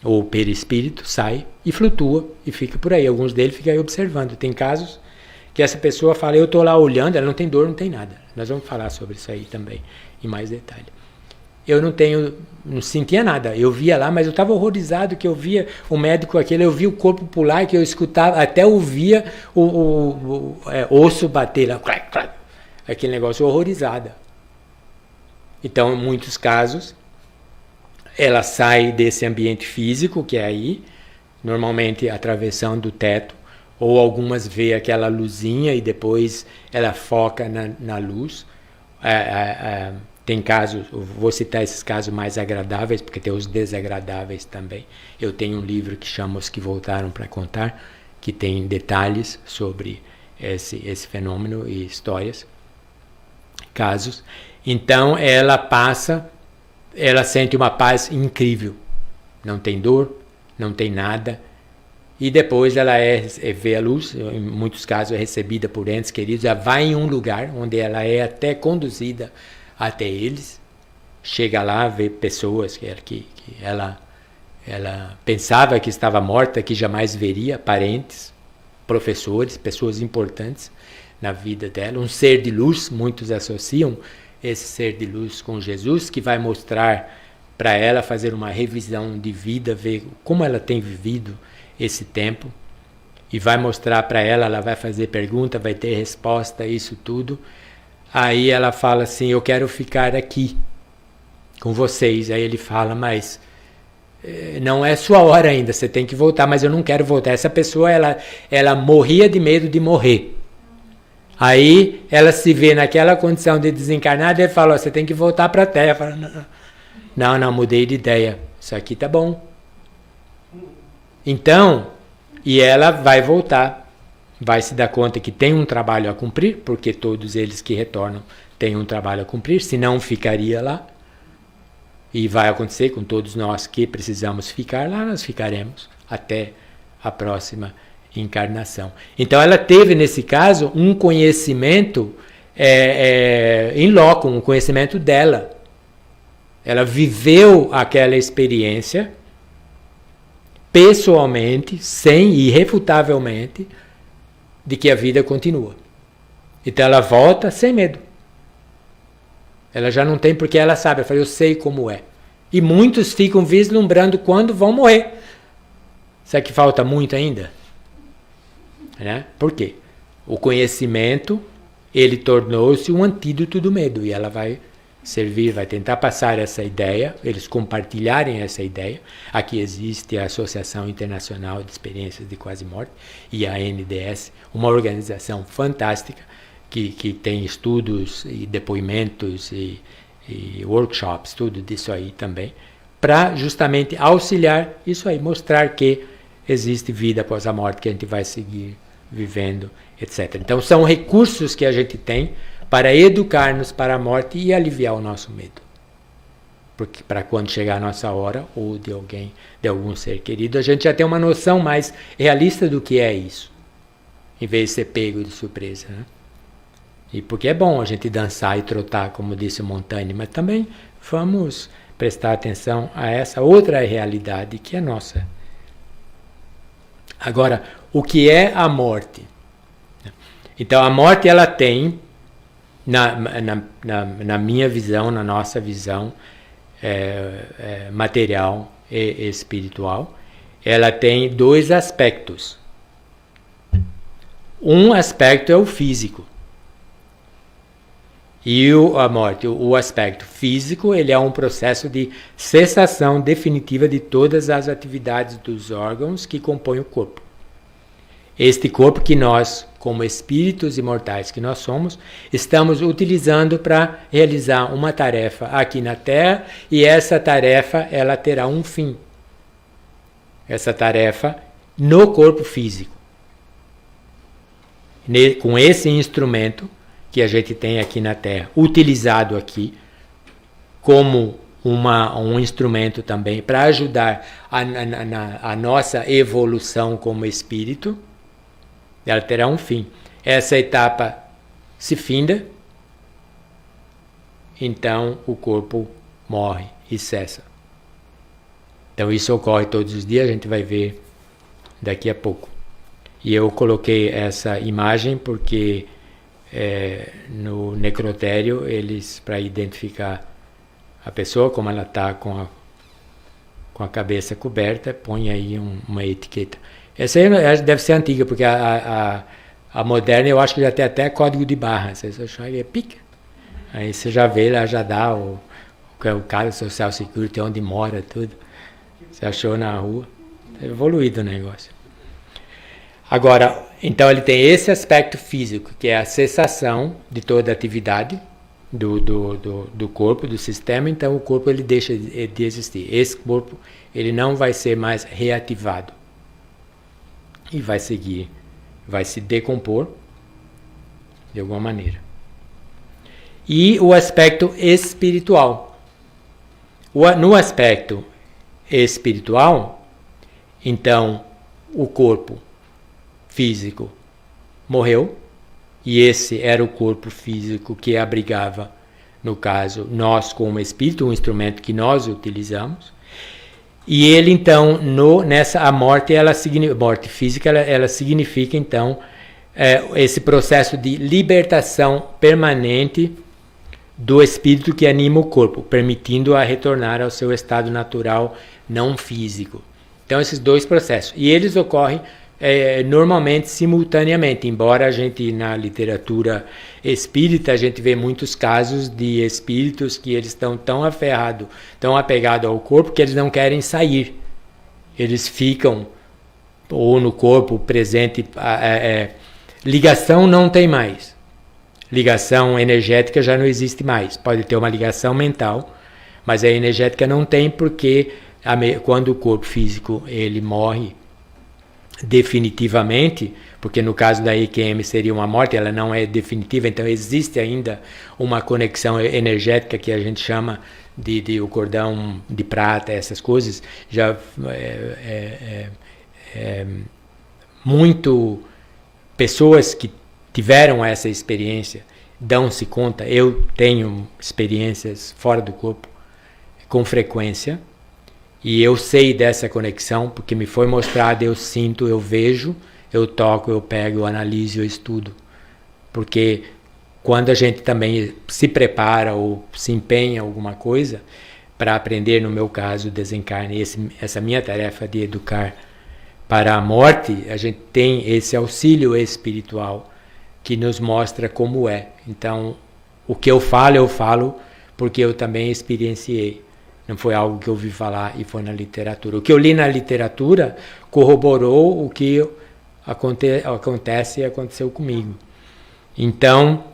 Speaker 1: ou o perispírito sai e flutua e fica por aí. Alguns deles ficam aí observando. Tem casos que essa pessoa fala, eu estou lá olhando, ela não tem dor, não tem nada. Nós vamos falar sobre isso aí também, em mais detalhe. Eu não sentia nada, eu via lá, mas eu estava horrorizado que eu via o médico aquele, eu via o corpo pular, que eu escutava, até ouvia o osso bater lá, clac, clac, aquele negócio horrorizada. Então, em muitos casos, ela sai desse ambiente físico, que é aí, normalmente atravessando o teto, ou algumas vê aquela luzinha e depois ela foca na luz. Tem casos, vou citar esses casos mais agradáveis, porque tem os desagradáveis também. Eu tenho um livro que chama Os que Voltaram para Contar, que tem detalhes sobre esse fenômeno e histórias, casos. Então ela sente uma paz incrível, não tem dor, não tem nada, e depois ela vê a luz, em muitos casos é recebida por entes queridos, ela vai em um lugar onde ela é até conduzida até eles, chega lá, vê pessoas que ela pensava que estava morta, que jamais veria, parentes, professores, pessoas importantes na vida dela, um ser de luz, muitos associam esse ser de luz com Jesus, que vai mostrar para ela, fazer uma revisão de vida, ver como ela tem vivido esse tempo, e vai mostrar para ela vai fazer pergunta, vai ter resposta, isso tudo. Aí ela fala assim, eu quero ficar aqui com vocês. Aí ele fala, mas não é sua hora ainda, você tem que voltar, mas eu não quero voltar. Essa pessoa, ela morria de medo de morrer. Aí ela se vê naquela condição de desencarnada e ele fala, você tem que voltar para a Terra. Fala, não, mudei de ideia, isso aqui tá bom. Então, e ela vai voltar, vai se dar conta que tem um trabalho a cumprir, porque todos eles que retornam têm um trabalho a cumprir, senão ficaria lá. E vai acontecer com todos nós que precisamos ficar lá, nós ficaremos até a próxima encarnação. Então ela teve nesse caso um conhecimento in loco, um conhecimento dela. Ela viveu aquela experiência pessoalmente, sem irrefutavelmente, de que a vida continua. Então ela volta sem medo. Ela já não tem, porque ela sabe, ela fala, eu sei como é. E muitos ficam vislumbrando quando vão morrer. Será que falta muito ainda? Né? Por quê? O conhecimento, ele tornou-se um antídoto do medo, e ela vai servir, vai tentar passar essa ideia, eles compartilharem essa ideia. Aqui existe a Associação Internacional de Experiências de Quase Morte, e a ANDS, uma organização fantástica, que tem estudos e depoimentos e workshops, tudo disso aí também, para justamente auxiliar isso aí, mostrar que existe vida após a morte, que a gente vai seguir vivendo, etc. Então são recursos que a gente tem para educar-nos para a morte e aliviar o nosso medo. Porque para quando chegar a nossa hora, ou de alguém, de algum ser querido, a gente já tem uma noção mais realista do que é isso, em vez de ser pego de surpresa, né? E porque é bom a gente dançar e trotar, como disse o Montaigne, mas também vamos prestar atenção a essa outra realidade que é nossa. Agora, o que é a morte? Então, a morte, ela tem, na minha visão, na nossa visão material e espiritual, ela tem dois aspectos. Um aspecto é o físico. E a morte, o aspecto físico, ele é um processo de cessação definitiva de todas as atividades dos órgãos que compõem o corpo. Este corpo que nós, como espíritos imortais que nós somos, estamos utilizando para realizar uma tarefa aqui na Terra, e essa tarefa ela terá um fim. Essa tarefa no corpo físico. Com esse instrumento que a gente tem aqui na Terra, utilizado aqui como um instrumento também para ajudar a nossa evolução como espírito, ela terá um fim. Essa etapa se finda, então o corpo morre e cessa. Então isso ocorre todos os dias, a gente vai ver daqui a pouco. E eu coloquei essa imagem porque no necrotério, eles, para identificar a pessoa, como ela está com a cabeça coberta, põe aí uma etiqueta. Essa aí deve ser antiga, porque a moderna eu acho que já tem até código de barra. Você só chega e pica. Aí você já vê, lá já dá o cara, Social Security, onde mora, tudo. Você achou na rua. Está evoluído o negócio. Agora, então ele tem esse aspecto físico, que é a cessação de toda a atividade do corpo, do sistema. Então o corpo ele deixa de existir. Esse corpo ele não vai ser mais reativado. E vai seguir, vai se decompor de alguma maneira. E o aspecto espiritual. No aspecto espiritual, então o corpo físico morreu, e esse era o corpo físico que abrigava, no caso, nós como espírito, um instrumento que nós utilizamos. E ele então, a morte, morte física, ela significa então esse processo de libertação permanente do espírito que anima o corpo, permitindo-a retornar ao seu estado natural não físico. Então esses dois processos, e eles ocorrem normalmente simultaneamente, embora a gente na literatura espírita a gente vê muitos casos de espíritos que eles estão tão aferrados, tão apegados ao corpo que eles não querem sair. Eles ficam ou no corpo presente, ligação não tem mais. Ligação energética já não existe mais. Pode ter uma ligação mental, mas a energética não tem, porque quando o corpo físico ele morre definitivamente, porque no caso da EQM seria uma morte, ela não é definitiva, então existe ainda uma conexão energética que a gente chama de o cordão de prata, essas coisas, já muito pessoas que tiveram essa experiência dão-se conta. Eu tenho experiências fora do corpo com frequência, E eu sei dessa conexão porque me foi mostrado, eu sinto, eu vejo, eu toco, eu pego, eu analiso, eu estudo. Porque quando a gente também se prepara ou se empenha em alguma coisa para aprender, no meu caso, desencarne, essa minha tarefa de educar para a morte, a gente tem esse auxílio espiritual que nos mostra como é. Então, o que eu falo porque eu também experienciei. Não foi algo que eu ouvi falar e foi na literatura. O que eu li na literatura corroborou o que acontece e aconteceu comigo. Então,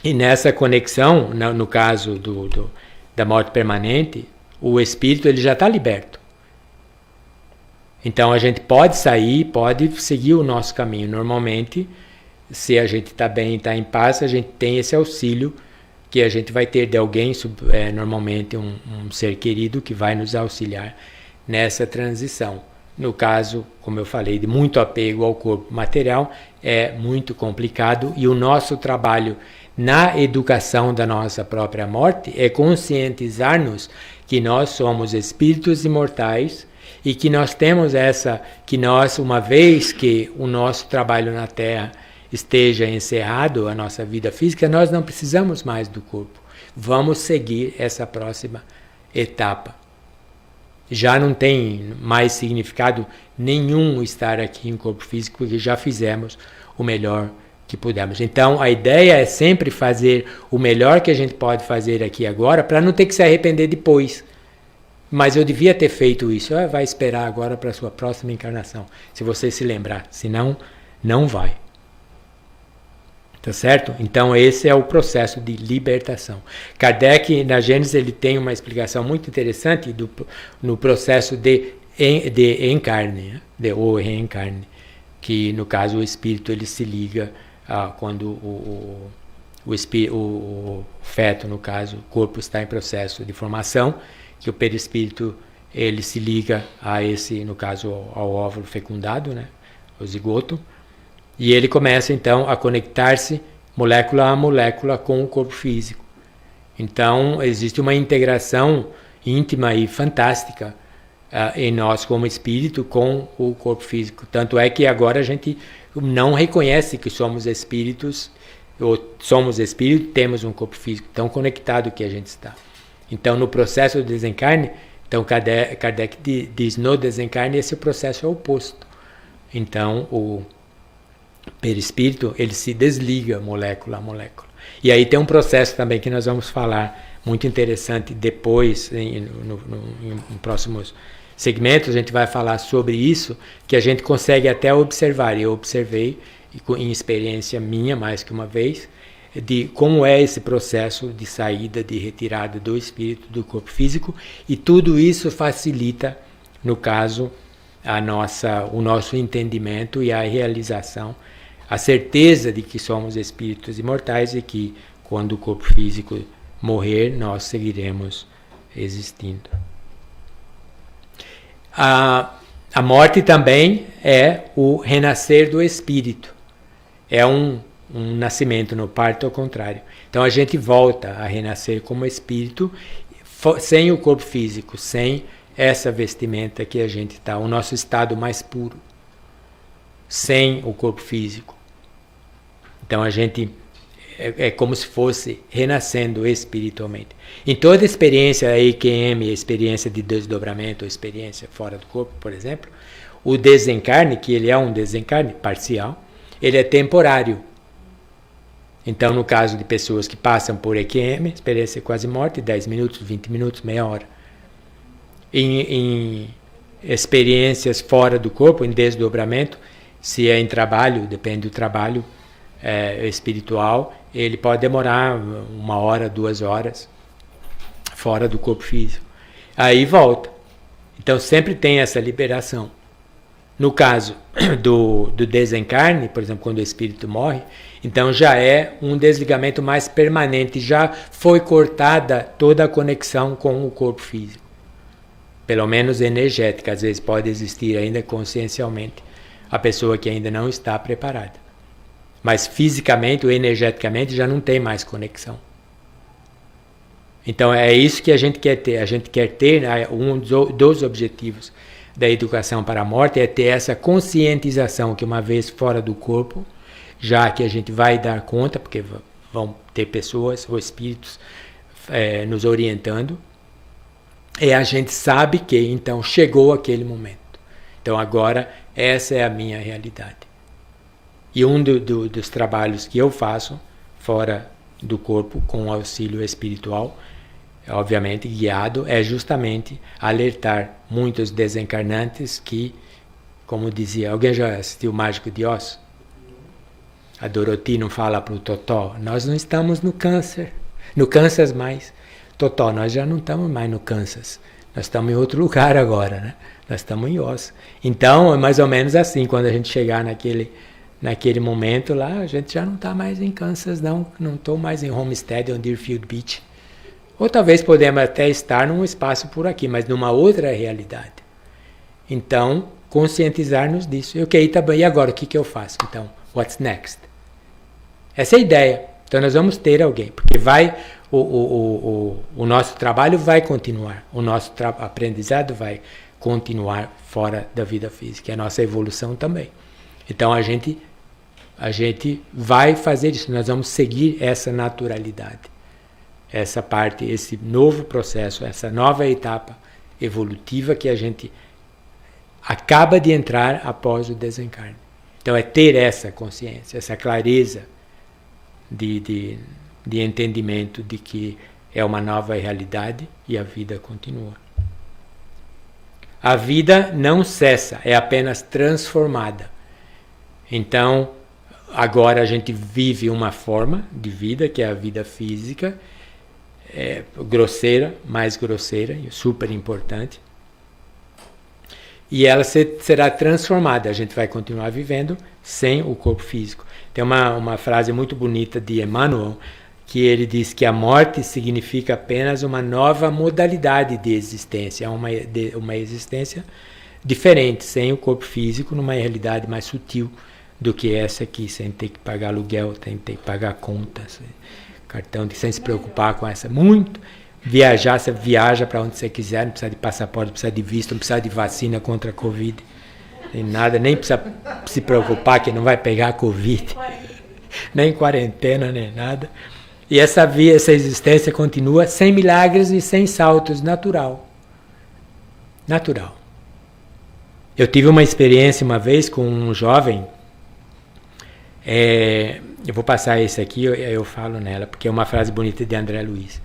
Speaker 1: e nessa conexão, no caso da morte permanente, o espírito ele já está liberto. Então a gente pode sair, pode seguir o nosso caminho. Normalmente, se a gente está bem, está em paz, a gente tem esse auxílio que a gente vai ter de alguém, normalmente um ser querido que vai nos auxiliar nessa transição. No caso, como eu falei, de muito apego ao corpo material, é muito complicado e o nosso trabalho na educação da nossa própria morte é conscientizar-nos que nós somos espíritos imortais e que nós temos uma vez que o nosso trabalho na Terra esteja encerrado, a nossa vida física, nós não precisamos mais do corpo. Vamos seguir essa próxima etapa. Já não tem mais significado nenhum estar aqui em corpo físico, porque já fizemos o melhor que pudemos. Então, a ideia é sempre fazer o melhor que a gente pode fazer aqui agora, para não ter que se arrepender depois. Mas eu devia ter feito isso. Vai esperar agora para a sua próxima encarnação, se você se lembrar. Senão, não vai. Tá certo? Então esse é o processo de libertação. Kardec, na Gênesis, ele tem uma explicação muito interessante no processo de encarne, ou reencarne, que no caso o espírito ele se liga quando o feto, no caso, o corpo está em processo de formação, que o perispírito ele se liga a esse, no caso, ao óvulo fecundado, né, o zigoto. E ele começa, então, a conectar-se molécula a molécula com o corpo físico. Então, existe uma integração íntima e fantástica em nós como espírito com o corpo físico. Tanto é que agora a gente não reconhece que somos espíritos, ou somos espírito, temos um corpo físico tão conectado que a gente está. Então, no processo do desencarne, então Kardec diz, no desencarne esse processo é oposto. Então, o perispírito, ele se desliga molécula a molécula. E aí tem um processo também que nós vamos falar, muito interessante depois, em próximos segmentos, a gente vai falar sobre isso, que a gente consegue até observar. Eu observei, em experiência minha, mais que uma vez, de como é esse processo de saída, de retirada do espírito do corpo físico, e tudo isso facilita, no caso, o nosso entendimento e a realização, a certeza de que somos espíritos imortais e que, quando o corpo físico morrer, nós seguiremos existindo. A morte também é o renascer do espírito. É um nascimento no parto ao contrário. Então a gente volta a renascer como espírito, sem o corpo físico, sem essa vestimenta que a gente está, o nosso estado mais puro, sem o corpo físico. Então a gente é como se fosse renascendo espiritualmente. Em toda experiência, a EQM, a experiência de desdobramento, a experiência fora do corpo, por exemplo, o desencarne, que ele é um desencarne parcial, ele é temporário. Então, no caso de pessoas que passam por EQM, experiência quase morte, 10 minutos, 20 minutos, meia hora. Em experiências fora do corpo, em desdobramento, se é em trabalho, depende do trabalho espiritual, ele pode demorar 1 hora, 2 horas fora do corpo físico. Aí volta. Então sempre tem essa liberação. No caso do desencarne, por exemplo, quando o espírito morre, então já é um desligamento mais permanente, já foi cortada toda a conexão com o corpo físico. Pelo menos energética, às vezes pode existir ainda consciencialmente a pessoa que ainda não está preparada. Mas fisicamente ou energeticamente já não tem mais conexão. Então é isso que a gente quer ter. A gente quer ter, um dos objetivos da educação para a morte é ter essa conscientização que uma vez fora do corpo, já que a gente vai dar conta, porque vão ter pessoas ou espíritos nos orientando, e a gente sabe que então chegou aquele momento. Então agora essa é a minha realidade. E um dos trabalhos que eu faço fora do corpo com auxílio espiritual, obviamente guiado, é justamente alertar muitos desencarnantes que, como dizia, alguém já assistiu o Mágico de Oz? A Dorothy não fala para o Totó, nós não estamos no Kansas mais. Totó, nós já não estamos mais no Kansas, nós estamos em outro lugar agora, né? Nós estamos em Oz. Então, é mais ou menos assim, quando a gente chegar naquele momento lá, a gente já não está mais em Kansas, não estou mais em Homestead ou Deerfield Beach. Ou talvez podemos até estar num espaço por aqui, mas numa outra realidade. Então, conscientizar-nos disso. Ok, tá bem, e agora o que eu faço? Então, what's next? Essa é a ideia. Então nós vamos ter alguém, porque o nosso trabalho vai continuar, o nosso aprendizado vai continuar fora da vida física, a nossa evolução também. Então a gente vai fazer isso, nós vamos seguir essa naturalidade, essa parte, esse novo processo, essa nova etapa evolutiva que a gente acaba de entrar após o desencarne. Então é ter essa consciência, essa clareza de entendimento de que é uma nova realidade e a vida continua. A vida não cessa, é apenas transformada. Então, agora a gente vive uma forma de vida, que é a vida física, grosseira, mais grosseira, e super importante. E ela será transformada, a gente vai continuar vivendo sem o corpo físico. Tem uma frase muito bonita de Emmanuel, que ele diz que a morte significa apenas uma nova modalidade de existência, uma existência diferente, sem o corpo físico, numa realidade mais sutil do que essa aqui, sem ter que pagar aluguel, sem ter que pagar contas, cartão, sem se preocupar com essa. Muito viajar, você viaja para onde você quiser, não precisa de passaporte, não precisa de visto, não precisa de vacina contra a Covid, nem nada, nem precisa se preocupar que não vai pegar a Covid, nem quarentena, nem nada. E essa existência continua sem milagres e sem saltos, natural. Natural. Eu tive uma experiência uma vez com um jovem, eu vou passar esse aqui, eu falo nela, porque é uma frase bonita de André Luiz.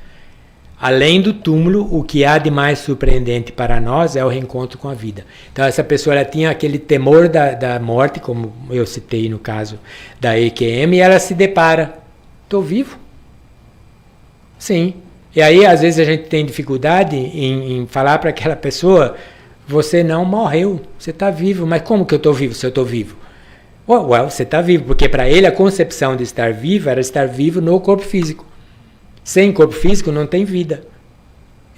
Speaker 1: Além do túmulo, o que há de mais surpreendente para nós é o reencontro com a vida. Então essa pessoa ela tinha aquele temor da morte, como eu citei no caso da EQM, e ela se depara, estou vivo? Sim. E aí às vezes a gente tem dificuldade em falar para aquela pessoa, você não morreu, você está vivo, mas como que eu estou vivo se eu estou vivo? Well, você está vivo, porque para ele a concepção de estar vivo era estar vivo no corpo físico. Sem corpo físico não tem vida.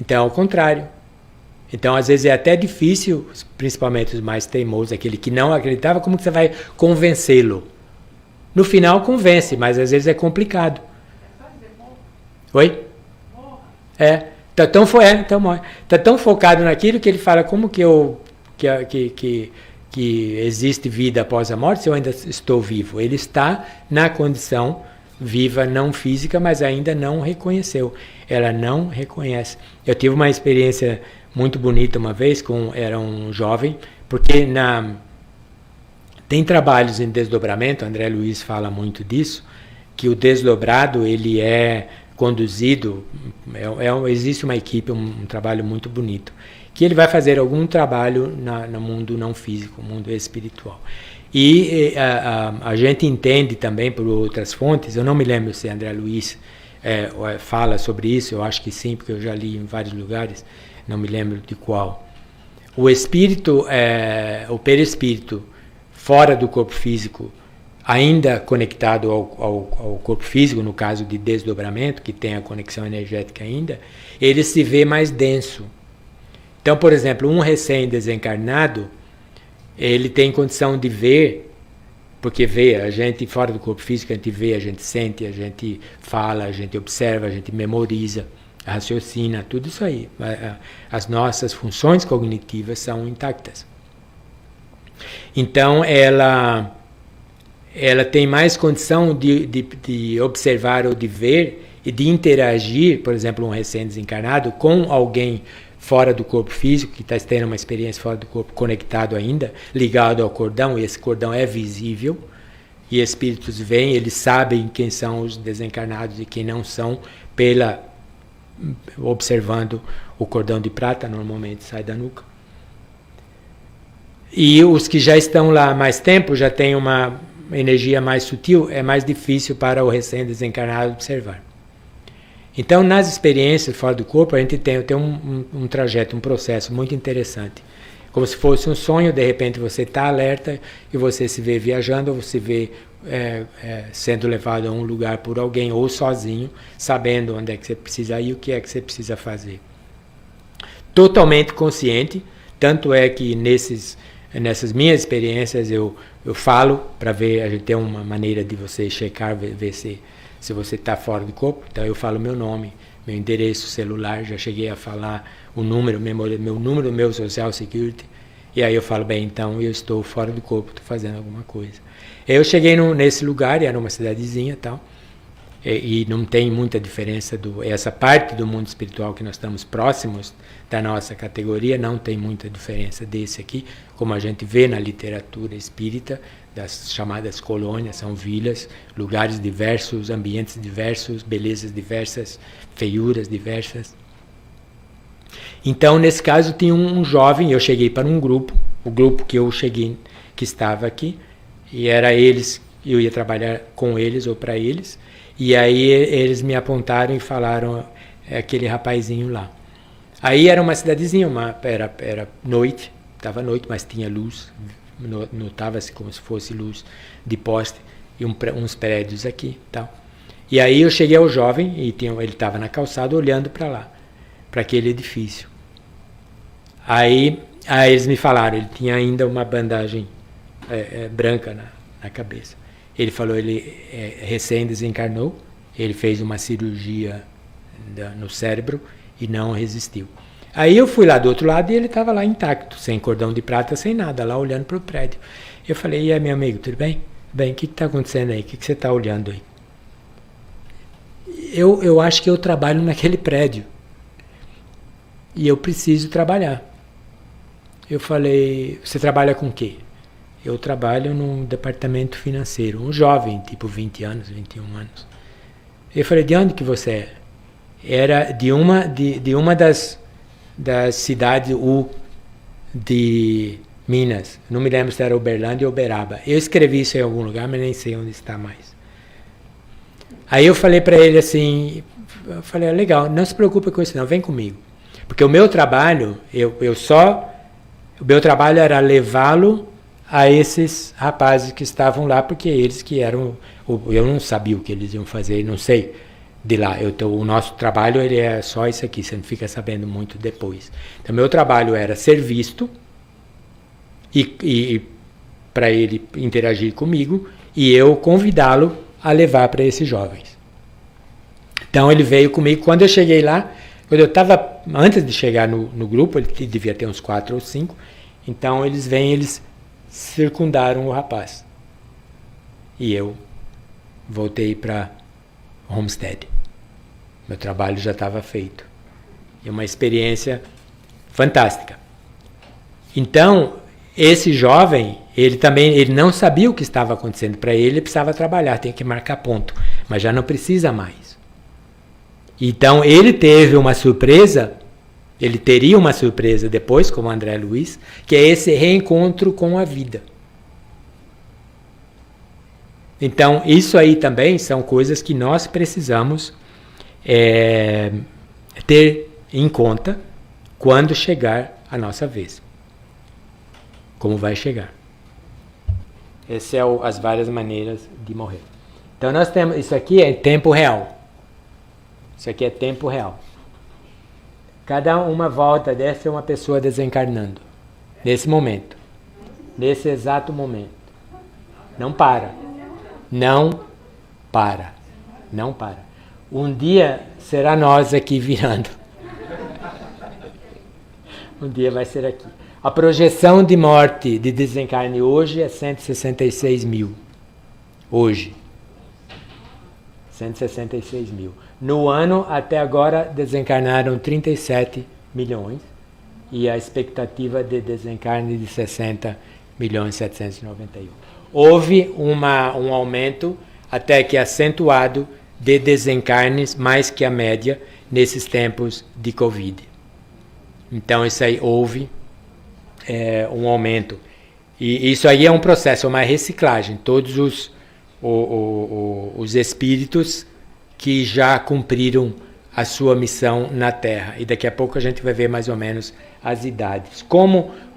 Speaker 1: Então, ao contrário. Então, às vezes é até difícil, principalmente os mais teimosos, aquele que não acreditava, como que você vai convencê-lo? No final convence, mas às vezes é complicado. Oi? Então morre. Está tão focado naquilo que ele fala, como que que existe vida após a morte se eu ainda estou vivo? Ele está na condição viva, não física, mas ainda não reconheceu. Ela não reconhece. Eu tive uma experiência muito bonita uma vez, era um jovem, porque tem trabalhos em desdobramento, André Luiz fala muito disso, que o desdobrado ele é conduzido, existe uma equipe, um trabalho muito bonito, que ele vai fazer algum trabalho no mundo não físico, no mundo espiritual. E a gente entende também por outras fontes, eu não me lembro se André Luiz fala sobre isso, eu acho que sim, porque eu já li em vários lugares, não me lembro de qual. O espírito, o perispírito, fora do corpo físico, ainda conectado ao corpo físico, no caso de desdobramento, que tem a conexão energética ainda, ele se vê mais denso. Então, por exemplo, um recém-desencarnado, ele tem condição de ver, porque vê, a gente fora do corpo físico, a gente vê, a gente sente, a gente fala, a gente observa, a gente memoriza, raciocina, tudo isso aí. As nossas funções cognitivas são intactas. Então, ela tem mais condição de observar ou de ver e de interagir, por exemplo, um recém-desencarnado, com alguém fora do corpo físico, que está tendo uma experiência fora do corpo, conectado ainda, ligado ao cordão, e esse cordão é visível, e espíritos vêm, eles sabem quem são os desencarnados e quem não são, observando o cordão de prata, normalmente sai da nuca. E os que já estão lá há mais tempo, já têm uma energia mais sutil, é mais difícil para o recém-desencarnado observar. Então, nas experiências fora do corpo, a gente tem um trajeto, um processo muito interessante. Como se fosse um sonho, de repente você está alerta e você se vê viajando, ou você vê sendo levado a um lugar por alguém, ou sozinho, sabendo onde é que você precisa ir e o que é que você precisa fazer. Totalmente consciente, tanto é que nessas minhas experiências eu falo para ver, a gente tem uma maneira de você checar, ver se você está fora do corpo. Então eu falo meu nome, meu endereço celular, já cheguei a falar o número, meu número, meu social security, e aí eu falo, bem, então eu estou fora do corpo, estou fazendo alguma coisa. Eu cheguei nesse lugar, era uma cidadezinha e tal, e não tem muita diferença essa parte do mundo espiritual que nós estamos próximos da nossa categoria, não tem muita diferença desse aqui, como a gente vê na literatura espírita, das chamadas colônias, são vilas, lugares diversos, ambientes diversos, belezas diversas, feiuras diversas. Então, nesse caso, tinha um jovem, eu cheguei para um grupo, o grupo que eu cheguei, que estava aqui, e era eles, eu ia trabalhar com eles ou para eles, e aí eles me apontaram e falaram, aquele rapazinho lá. Aí era uma cidadezinha, era noite, estava noite, mas tinha luz, notava-se como se fosse luz de poste e uns prédios aqui, tal. E aí eu cheguei ao jovem e ele estava na calçada olhando para lá, para aquele edifício. Aí eles me falaram, ele tinha ainda uma bandagem branca na cabeça. Ele falou, ele recém desencarnou, ele fez uma cirurgia no cérebro e não resistiu. Aí eu fui lá do outro lado e ele estava lá intacto, sem cordão de prata, sem nada, lá olhando para o prédio. Eu falei, e aí, meu amigo, tudo bem? Bem, o que está acontecendo aí? O que você está olhando aí? Eu acho que eu trabalho naquele prédio. E eu preciso trabalhar. Eu falei, você trabalha com o quê? Eu trabalho num departamento financeiro, um jovem, tipo 20 anos, 21 anos. Eu falei, de onde que você é? Era de uma das cidades de Minas. Não me lembro se era Uberlândia ou Uberaba. Eu escrevi isso em algum lugar, mas nem sei onde está mais. Aí eu falei para ele assim, legal, não se preocupe com isso não, vem comigo. Porque o meu trabalho, o meu trabalho era levá-lo a esses rapazes que estavam lá, porque eles que eram, eu não sabia o que eles iam fazer, não sei de lá. O nosso trabalho ele é só isso aqui, você não fica sabendo muito depois. Então, meu trabalho era ser visto e para ele interagir comigo e eu convidá-lo a levar para esses jovens. Então, ele veio comigo. Quando eu cheguei lá, quando eu estava, antes de chegar no grupo, ele devia ter uns 4 ou 5, então eles circundaram o rapaz. E eu voltei para Homestead. Meu trabalho já estava feito. É uma experiência fantástica. Então, esse jovem, ele não sabia o que estava acontecendo. Para ele precisava trabalhar, tinha que marcar ponto. Mas já não precisa mais. Então, ele teve uma surpresa, ele teria uma surpresa depois, como André Luiz, que é esse reencontro com a vida. Então, isso aí também são coisas que nós precisamos ter em conta quando chegar a nossa vez. Como vai chegar. Essas são as várias maneiras de morrer. Então, nós temos, isso aqui é tempo real. Isso aqui é tempo real. Cada uma volta dessa é uma pessoa desencarnando. Nesse momento. Nesse exato momento. Não para. Não para. Não para. Um dia será nós aqui virando. Um dia vai ser aqui. A projeção de morte, de desencarne hoje é 166 mil. Hoje. 166 mil. No ano, até agora, desencarnaram 37 milhões. E a expectativa de desencarne de 60 milhões 791. Houve um aumento, até que acentuado, de desencarnes mais que a média nesses tempos de Covid. Então, isso aí houve um aumento. E isso aí é um processo, uma reciclagem. Todos os espíritos que já cumpriram a sua missão na Terra. E daqui a pouco a gente vai ver mais ou menos as idades.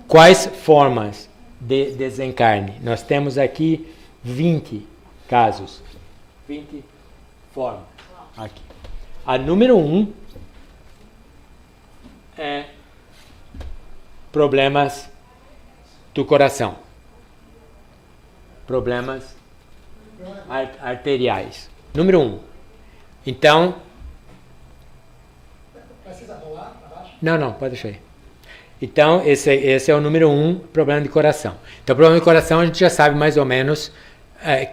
Speaker 1: Quais formas de desencarne? Nós temos aqui 20 casos. 20 formas. Aqui. A número 1 é problemas do coração. Problemas arteriais. Número 1. Então... Precisa rolar abaixo? Não, pode deixar aí. Então, esse é o número 1, problema de coração. Então, problema de coração a gente já sabe mais ou menos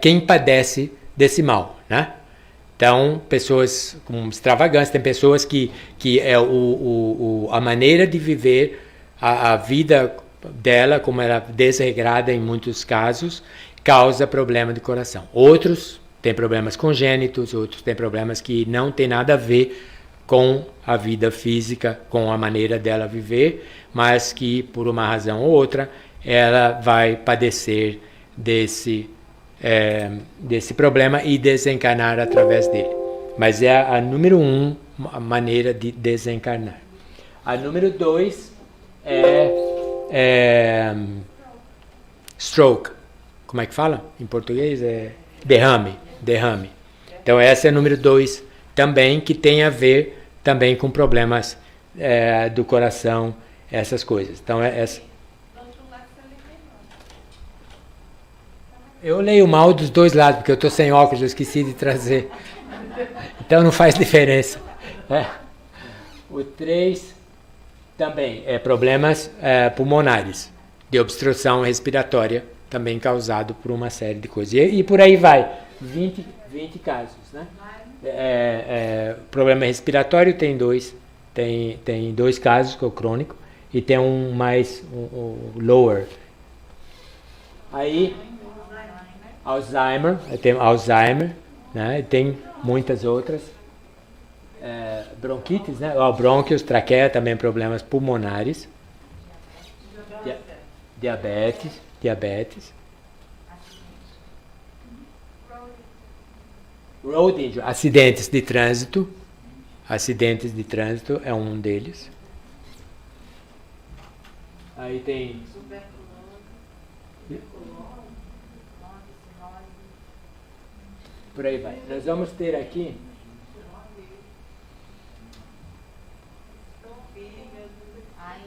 Speaker 1: quem padece desse mal, né? Então, pessoas com extravagância, tem pessoas que é a maneira de viver a vida dela, como ela é desregrada em muitos casos, causa problema de coração. Outros têm problemas congênitos, outros têm problemas que não têm nada a ver com a vida física, com a maneira dela viver, mas que, por uma razão ou outra, ela vai padecer desse problema e desencarnar através dele. Mas é a número 1, a maneira de desencarnar. A número 2 é stroke. Como é que fala em português? É derrame. Então essa é a número 2 também, que tem a ver também com problemas do coração, essas coisas. Então eu leio mal dos dois lados, porque eu estou sem óculos, eu esqueci de trazer. Então não faz diferença. O 3 também é problemas pulmonares, de obstrução respiratória, também causado por uma série de coisas. E por aí vai, 20 casos, né? Problema respiratório tem 2, tem 2 casos, que é o crônico, e tem um mais, lower. Aí, Alzheimer, né? Tem muitas outras. Bronquites, né? Brônquios, traqueia, também problemas pulmonares. Diabetes. Road injury, acidentes de trânsito é um deles. Aí tem por aí vai. Nós vamos ter aqui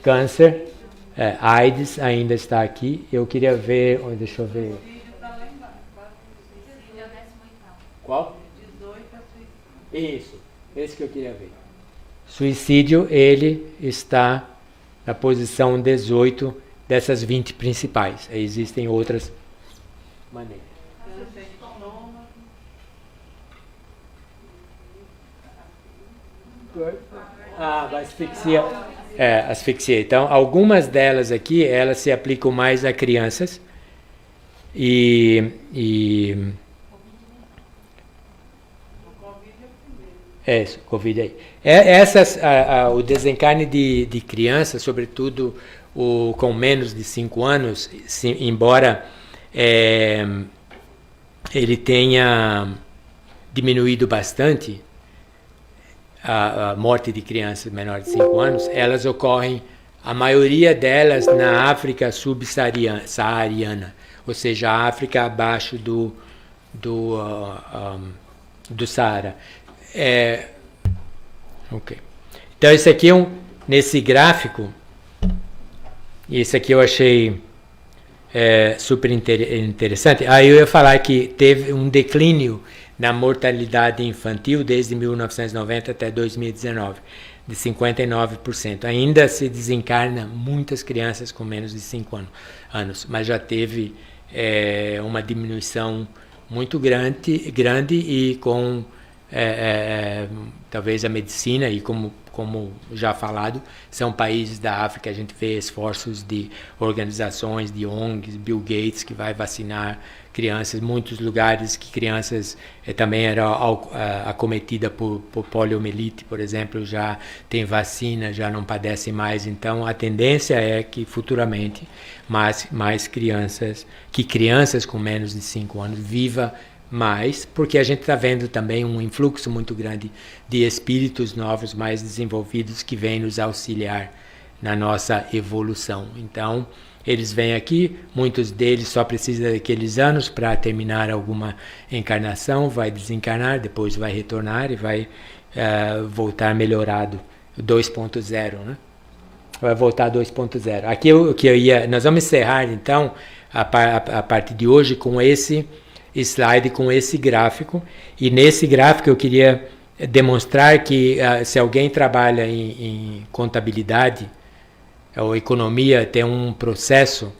Speaker 1: câncer, AIDS ainda está aqui. Eu queria ver, deixa eu ver. Qual? Isso, esse que eu queria ver. Suicídio, ele está na posição 18 dessas 20 principais. Existem outras maneiras. Asfixia. Asfixia. Então, algumas delas aqui, elas se aplicam mais a crianças e Covid aí. O desencarne de crianças, sobretudo com menos de 5 anos, embora ele tenha diminuído bastante, a morte de crianças menores de 5 anos, elas ocorrem, a maioria delas, na África subsaariana, ou seja, a África abaixo do Saara. Ok. Então, esse aqui nesse gráfico, esse aqui eu achei super interessante. Aí eu ia falar que teve um declínio na mortalidade infantil desde 1990 até 2019, de 59%. Ainda se desencarna muitas crianças com menos de 5 anos, mas já teve uma diminuição muito grande e com talvez a medicina, e como já falado, são países da África, a gente vê esforços de organizações, de ONGs, Bill Gates, que vai vacinar crianças, muitos lugares que crianças também eram acometidas por poliomielite, por exemplo, já tem vacina, já não padecem mais. Então a tendência é que futuramente mais crianças com menos de 5 anos viva mais, porque a gente está vendo também um influxo muito grande de espíritos novos, mais desenvolvidos, que vêm nos auxiliar na nossa evolução. Então, eles vêm aqui, muitos deles só precisam daqueles anos para terminar alguma encarnação, vai desencarnar, depois vai retornar e vai voltar melhorado, 2.0, né? Vai voltar 2.0. Aqui nós vamos encerrar então a parte de hoje com esse slide, com esse gráfico, e nesse gráfico eu queria demonstrar que se alguém trabalha em contabilidade ou economia, tem um processo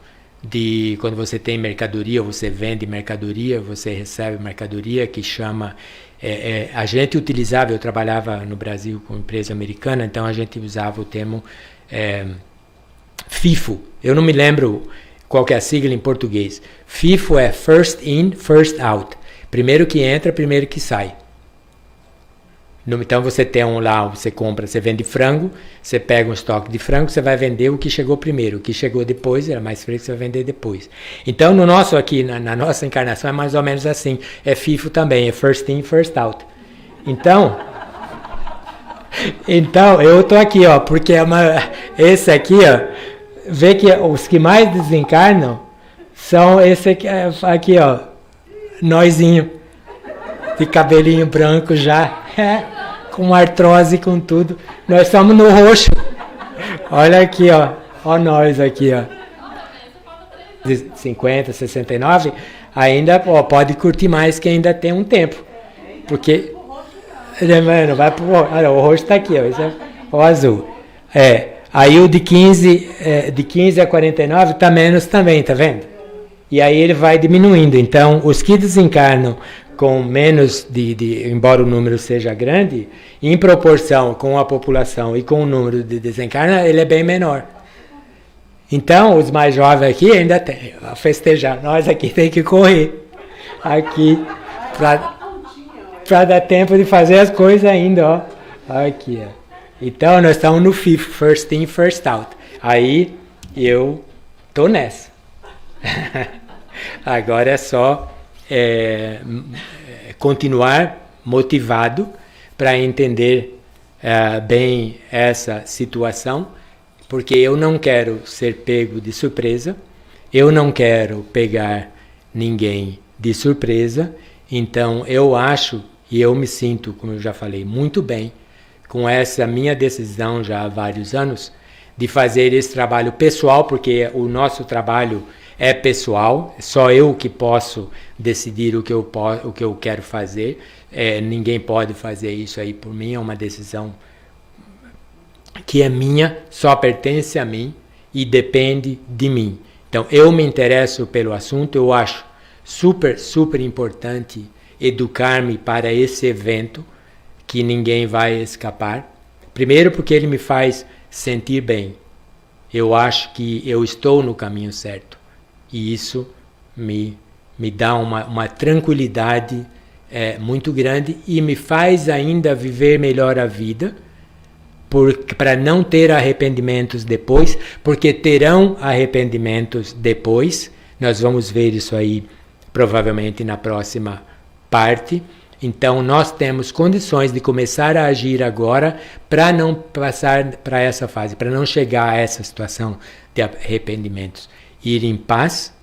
Speaker 1: de quando você tem mercadoria, você vende mercadoria, você recebe mercadoria, que chama a gente utilizava, eu trabalhava no Brasil com empresa americana, então a gente usava o termo FIFO. Eu não me lembro qual que é a sigla em português. FIFO é First In, First Out. Primeiro que entra, primeiro que sai. Então você tem você vende frango, você pega um estoque de frango, você vai vender o que chegou primeiro. O que chegou depois, era mais fresco, você vai vender depois. Então no nosso aqui, na nossa encarnação, é mais ou menos assim. É FIFO também, é First In, First Out. Então eu tô aqui, ó, porque esse aqui, ó, vê que os que mais desencarnam são esse aqui, ó, nóizinho, de cabelinho branco já, com artrose, com tudo. Nós estamos no roxo. Olha aqui, ó nós aqui, ó. De 50, 69, ainda pode curtir mais, que ainda tem um tempo. Porque não vai pro roxo. Olha, o roxo está aqui, ó, esse é o azul. Aí o de 15 a 49 está menos também, tá vendo? E aí ele vai diminuindo. Então, os que desencarnam com menos embora o número seja grande, em proporção com a população e com o número de desencarna, ele é bem menor. Então, os mais jovens aqui ainda tem a festejar. Nós aqui tem que correr aqui para dar tempo de fazer as coisas ainda, ó. Aqui, ó. Então, nós estamos no FIFO, First In, First Out. Aí, eu tô nessa. Agora é só continuar motivado para entender bem essa situação, porque eu não quero ser pego de surpresa, eu não quero pegar ninguém de surpresa, então eu acho e eu me sinto, como eu já falei, muito bem com essa minha decisão já há vários anos de fazer esse trabalho pessoal, porque o nosso trabalho é pessoal, só eu que posso decidir o que eu quero fazer, ninguém pode fazer isso aí por mim, é uma decisão que é minha, só pertence a mim e depende de mim. Então eu me interesso pelo assunto, eu acho super, super importante educar-me para esse evento, que ninguém vai escapar. Primeiro porque ele me faz sentir bem, eu acho que eu estou no caminho certo. E isso me dá uma tranquilidade muito grande e me faz ainda viver melhor a vida, para não ter arrependimentos depois, porque terão arrependimentos depois. Nós vamos ver isso aí provavelmente na próxima parte. Então nós temos condições de começar a agir agora para não passar para essa fase, para não chegar a essa situação de arrependimentos. Ir em paz,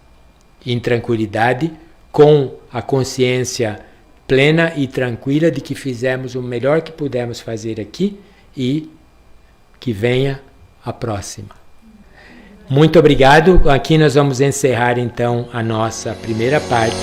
Speaker 1: em tranquilidade, com a consciência plena e tranquila de que fizemos o melhor que pudemos fazer aqui e que venha a próxima. Muito obrigado. Aqui nós vamos encerrar então a nossa primeira parte.